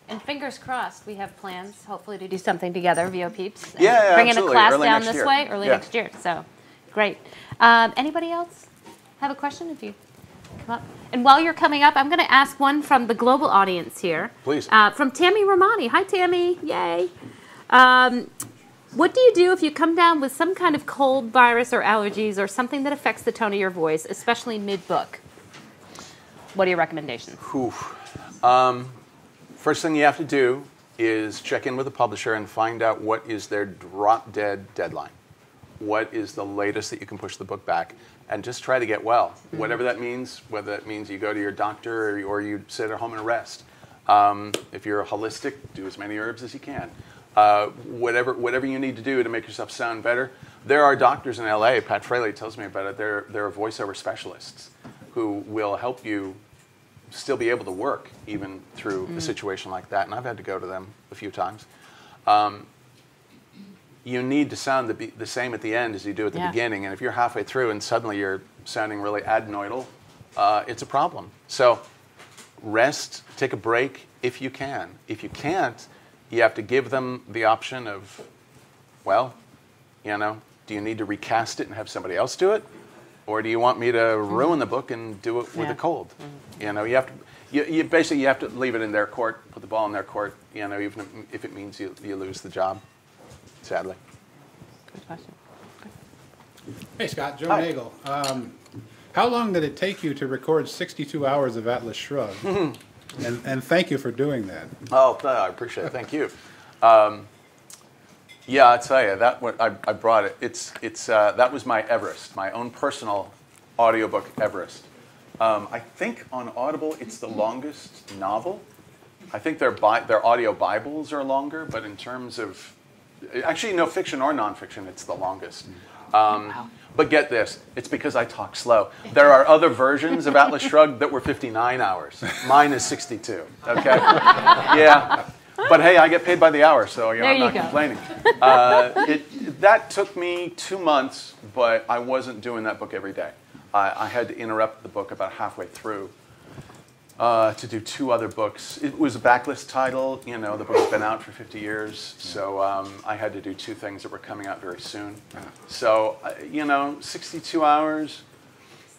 And fingers crossed, we have plans, hopefully, to do something together via Peeps. Yeah, bringing absolutely. a class Early down next this year. way early Yeah. next year. So, great. Anybody else have a question? If you come up. And while you're coming up, I'm going to ask one from the global audience here. Please. From Tammy Romani. Hi, Tammy. Yay. What do you do if you come down with some kind of cold, virus, or allergies, or something that affects the tone of your voice, especially mid-book? What are your recommendations? First thing you have to do is check in with the publisher and find out what is their drop-dead deadline. what is the latest that you can push the book back, and just try to get well, whatever that means, whether that means you go to your doctor or you sit at home and rest. If you're holistic, do as many herbs as you can. Whatever you need to do to make yourself sound better. There are doctors in LA, Pat Fraley tells me about it, there are voiceover specialists who will help you still be able to work even through a situation like that, and I've had to go to them a few times. You need to sound the same at the end as you do at the beginning, and if you're halfway through and suddenly you're sounding really adenoidal, it's a problem. So rest, take a break if you can. If you can't, you have to give them the option of, well, you know, do you need to recast it and have somebody else do it? Or do you want me to ruin the book and do it with a cold? You know, you have to, you basically you have to leave it in their court, put the ball in their court, you know, even if it means you lose the job, sadly. Good question. Hey, Scott, Joe Hi. Nagel. How long did it take you to record 62 hours of Atlas Shrugged? And thank you for doing that. Oh, I appreciate it. Thank you. Yeah, I'll tell you, I brought it. That was my Everest, my own personal audiobook Everest. I think on Audible it's the longest novel. I think their audio Bibles are longer, but in terms of, actually no fiction or nonfiction, it's the longest. But get this, it's because I talk slow. There are other versions of Atlas Shrugged that were 59 hours. Mine is 62, okay? Yeah. But hey, I get paid by the hour, so I'm not complaining. That took me 2 months, but I wasn't doing that book every day. I had to interrupt the book about halfway through to do 2 other books. It was a backlist title. You know, the book's been out for 50 years, so I had to do 2 things that were coming out very soon. So, you know, 62 hours,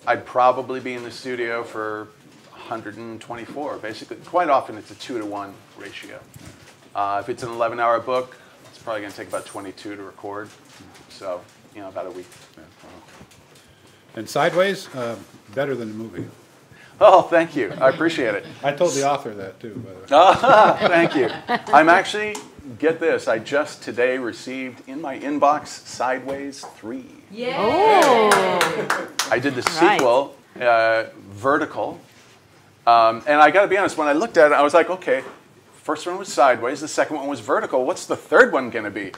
I'd probably be in the studio for 124, basically. Quite often it's a 2-to-1 ratio. If it's an 11-hour book, it's probably going to take about 22 to record. So, you know, about a week. And Sideways, better than the movie. Oh, thank you. I appreciate it. I told the author that too, by the way. Thank you. I'm actually, get this, I just today received in my inbox Sideways 3. Yeah. Oh. I did the sequel, Vertical. And I got to be honest, when I looked at it, I was like, okay, first one was Sideways, the second one was Vertical. What's the third one going to be?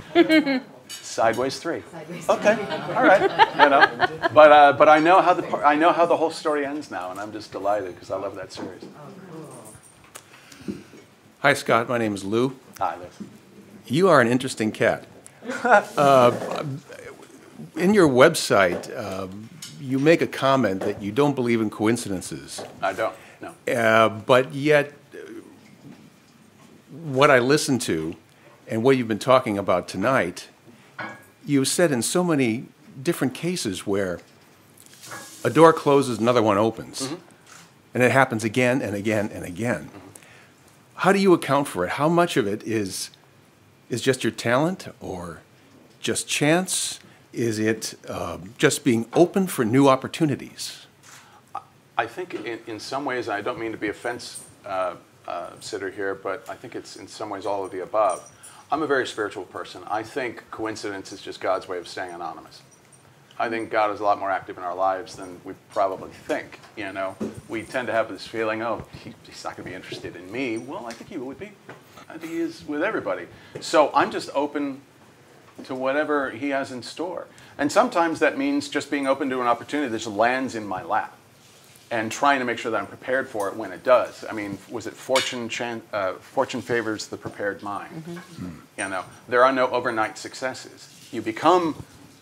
Sideways 3. Okay, all right. You know, but I know how the whole story ends now, and I'm just delighted because I love that series. Hi, Scott. My name is Lou. Hi, Lou. You are an interesting cat. In your website, you make a comment that you don't believe in coincidences. I don't. No. But yet, what I listen to and what you've been talking about tonight, you've said in so many different cases where a door closes, another one opens. And it happens again and again and again. How do you account for it? How much of it is just your talent or just chance? Is it just being open for new opportunities? I think in some ways, I don't mean to be a fence sitter here, but I think it's in some ways all of the above. I'm a very spiritual person. I think coincidence is just God's way of staying anonymous. I think God is a lot more active in our lives than we probably think. You know, we tend to have this feeling, oh, he's not going to be interested in me. Well, I think he would be. I think he is with everybody. So I'm just open to whatever he has in store. And sometimes that means just being open to an opportunity that just lands in my lap and trying to make sure that I'm prepared for it when it does. I mean, was it fortune favors the prepared mind? You know, there are no overnight successes. You become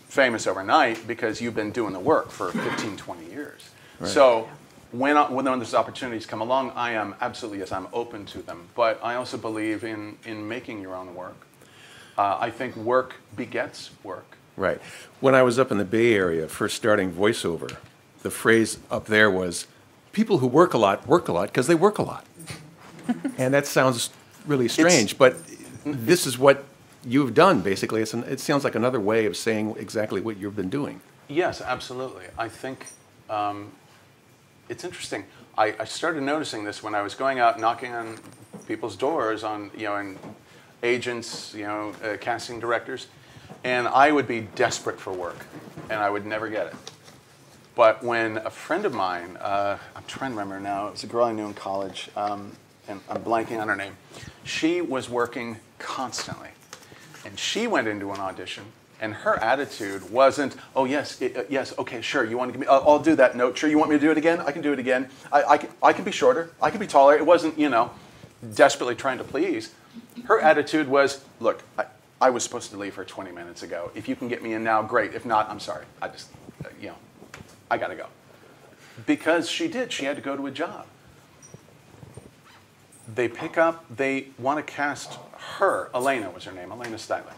famous overnight because you've been doing the work for 15, 20 years. Right. So when those opportunities come along, I am absolutely, yes, I'm open to them. But I also believe in making your own work. I think work begets work. Right. When I was up in the Bay Area, first starting voiceover, the phrase up there was, people who work a lot because they work a lot. And that sounds really strange, but this is what you've done, basically. It sounds like another way of saying exactly what you've been doing. Yes, absolutely. I think it's interesting. I started noticing this when I was going out knocking on people's doors, and agents, casting directors. And I would be desperate for work, and I would never get it. But when a friend of mine, I'm trying to remember now, it was a girl I knew in college, and I'm blanking on her name. She was working constantly. And she went into an audition, and her attitude wasn't, oh, yes, yes, okay, sure, you want to give me, I'll do that note. Sure, you want me to do it again? I can do it again. I can be shorter. I can be taller. It wasn't, you know, desperately trying to please. Her attitude was, look, I was supposed to leave her 20 minutes ago. If you can get me in now, great. If not, I'm sorry. I just, you know, I got to go. Because she did. She had to go to a job. They pick up, they want to cast her, Elena was her name, Elena Styler.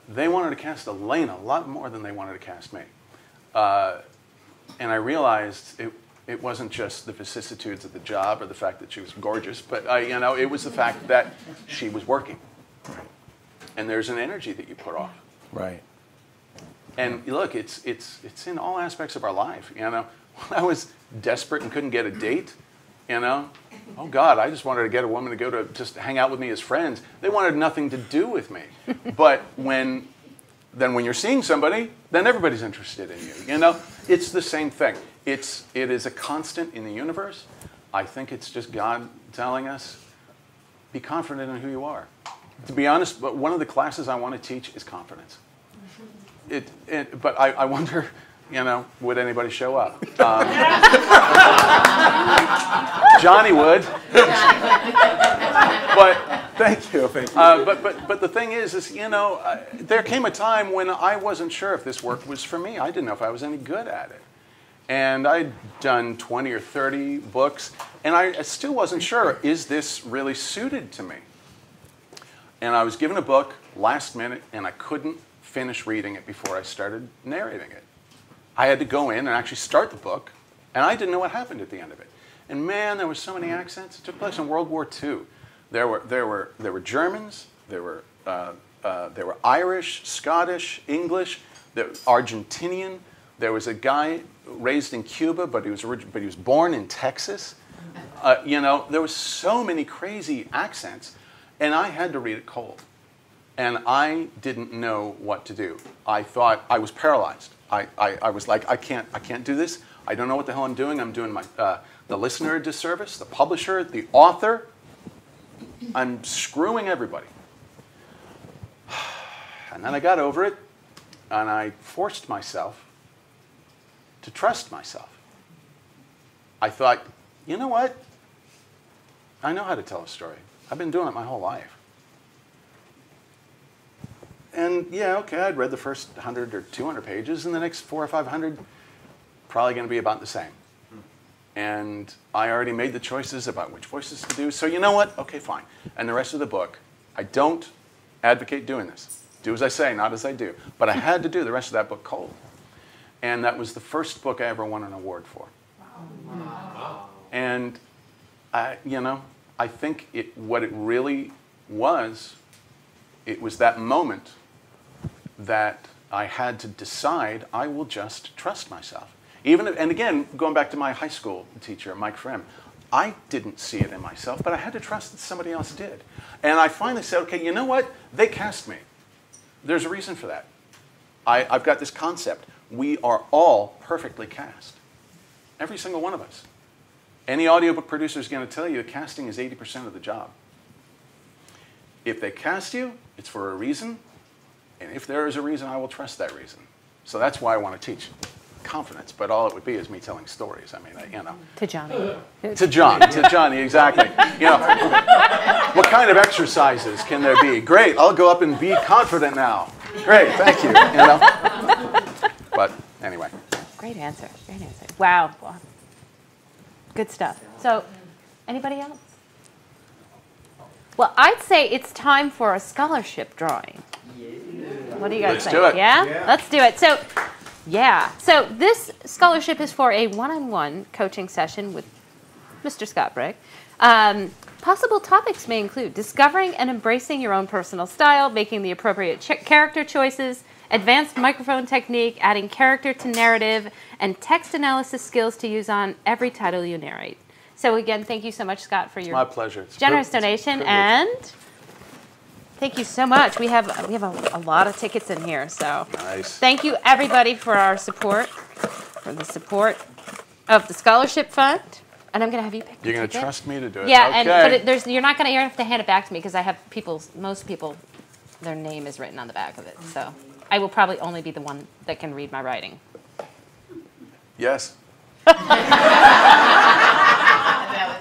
They wanted to cast Elena a lot more than they wanted to cast me. And I realized it wasn't just the vicissitudes of the job or the fact that she was gorgeous, but you know, it was the fact that she was working. And there's an energy that you put off. Right. And look, it's in all aspects of our life. You know, when I was desperate and couldn't get a date, you know, oh God, I just wanted to get a woman to go to just hang out with me as friends. They wanted nothing to do with me. But when you're seeing somebody, then everybody's interested in you. You know, it's the same thing. It is a constant in the universe. I think it's just God telling us, be confident in who you are. To be honest, but one of the classes I want to teach is confidence. But I wonder, you know, would anybody show up? Johnny would. But thank you. But the thing is you know, there came a time when I wasn't sure if this work was for me. I didn't know if I was any good at it. And I'd done 20 or 30 books, and I still wasn't sure, is this really suited to me? And I was given a book last minute, and I couldn't finish reading it before I started narrating it. I had to go in and actually start the book, and I didn't know what happened at the end of it. And man, there were so many accents. It took place in World War II. There were Germans, there were Irish, Scottish, English, Argentinian. There was a guy raised in Cuba, but he was born in Texas. You know, there were so many crazy accents, and I had to read it cold. And I didn't know what to do. I thought I was paralyzed. I was like, I can't do this. I don't know what the hell I'm doing. I'm doing the listener a disservice, the publisher, the author. I'm screwing everybody. And then I got over it, and I forced myself to trust myself. I thought, you know what? I know how to tell a story. I've been doing it my whole life. And yeah, okay, I'd read the first 100 or 200 pages, and the next 400 or 500 probably going to be about the same. And I already made the choices about which voices to do, so you know what? Okay, fine. And the rest of the book, I don't advocate doing this. Do as I say, not as I do. But I had to do the rest of that book cold. And that was the first book I ever won an award for. Wow. And you know, I think what it really was, it was that moment that I had to decide I will just trust myself. And again, going back to my high school teacher, Mike Frem, I didn't see it in myself, but I had to trust that somebody else did. And I finally said, okay, you know what? They cast me. There's a reason for that. I've got this concept. We are all perfectly cast. Every single one of us. Any audiobook producer is going to tell you that casting is 80% of the job. If they cast you, it's for a reason. And if there is a reason, I will trust that reason. So that's why I want to teach confidence. But all it would be is me telling stories. I mean, you know. To Johnny. To Johnny, exactly. You know, what kind of exercises can there be? Great, I'll go up and be confident now. Great, thank you. You know. But anyway. Great answer. Great answer. Wow. Good stuff. So, anybody else? Well, I'd say it's time for a scholarship drawing. What do you guys think? Let's do it. Yeah? Let's do it. So, yeah. So this scholarship is for a one-on-one coaching session with Mr. Scott Brigg. Possible topics may include discovering and embracing your own personal style, making the appropriate character choices, advanced microphone technique, adding character to narrative, and text analysis skills to use on every title you narrate. So again, thank you so much, Scott, for your my pleasure. generous donation. And Thank you so much. We have a lot of tickets in here, so nice. Thank you everybody for our support, for the support of the scholarship fund. And I'm gonna have you pick. You're gonna trust me to do it. Yeah, okay. but you're gonna have to hand it back to me because I have most people, their name is written on the back of it. So I will probably only be the one that can read my writing. Yes. That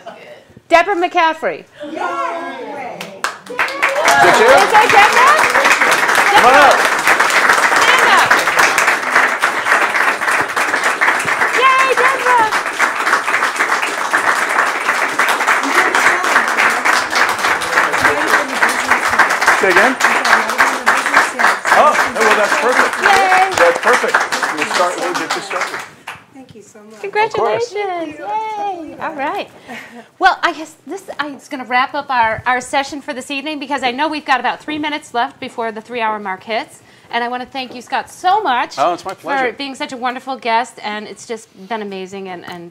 was good. Deborah McCaffrey. Yay! Did you? Okay, Deborah? Come on up. Stand up. Yay, Deborah! Say again? Oh, well, that's perfect. Yay! That's perfect. We'll get you started. Thank you so much. Congratulations! Yay! All right. Well, I guess this is going to wrap up our session for this evening because I know we've got about 3 minutes left before the 3-hour mark hits. And I want to thank you, Scott, so much it's my pleasure. for being such a wonderful guest. And it's just been amazing. And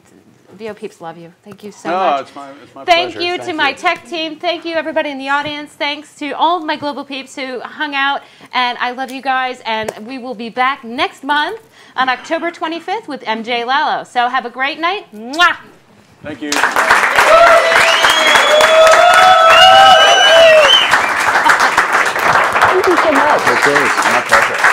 VO Peeps love you. Thank you so much. It's my Thank pleasure. you to my tech team. Thank you, everybody in the audience. Thanks to all of my global peeps who hung out. And I love you guys. And we will be back next month on October 25th with MJ Lalo. So have a great night. Mwah! Thank you. Thank you so much. Okay, my pleasure.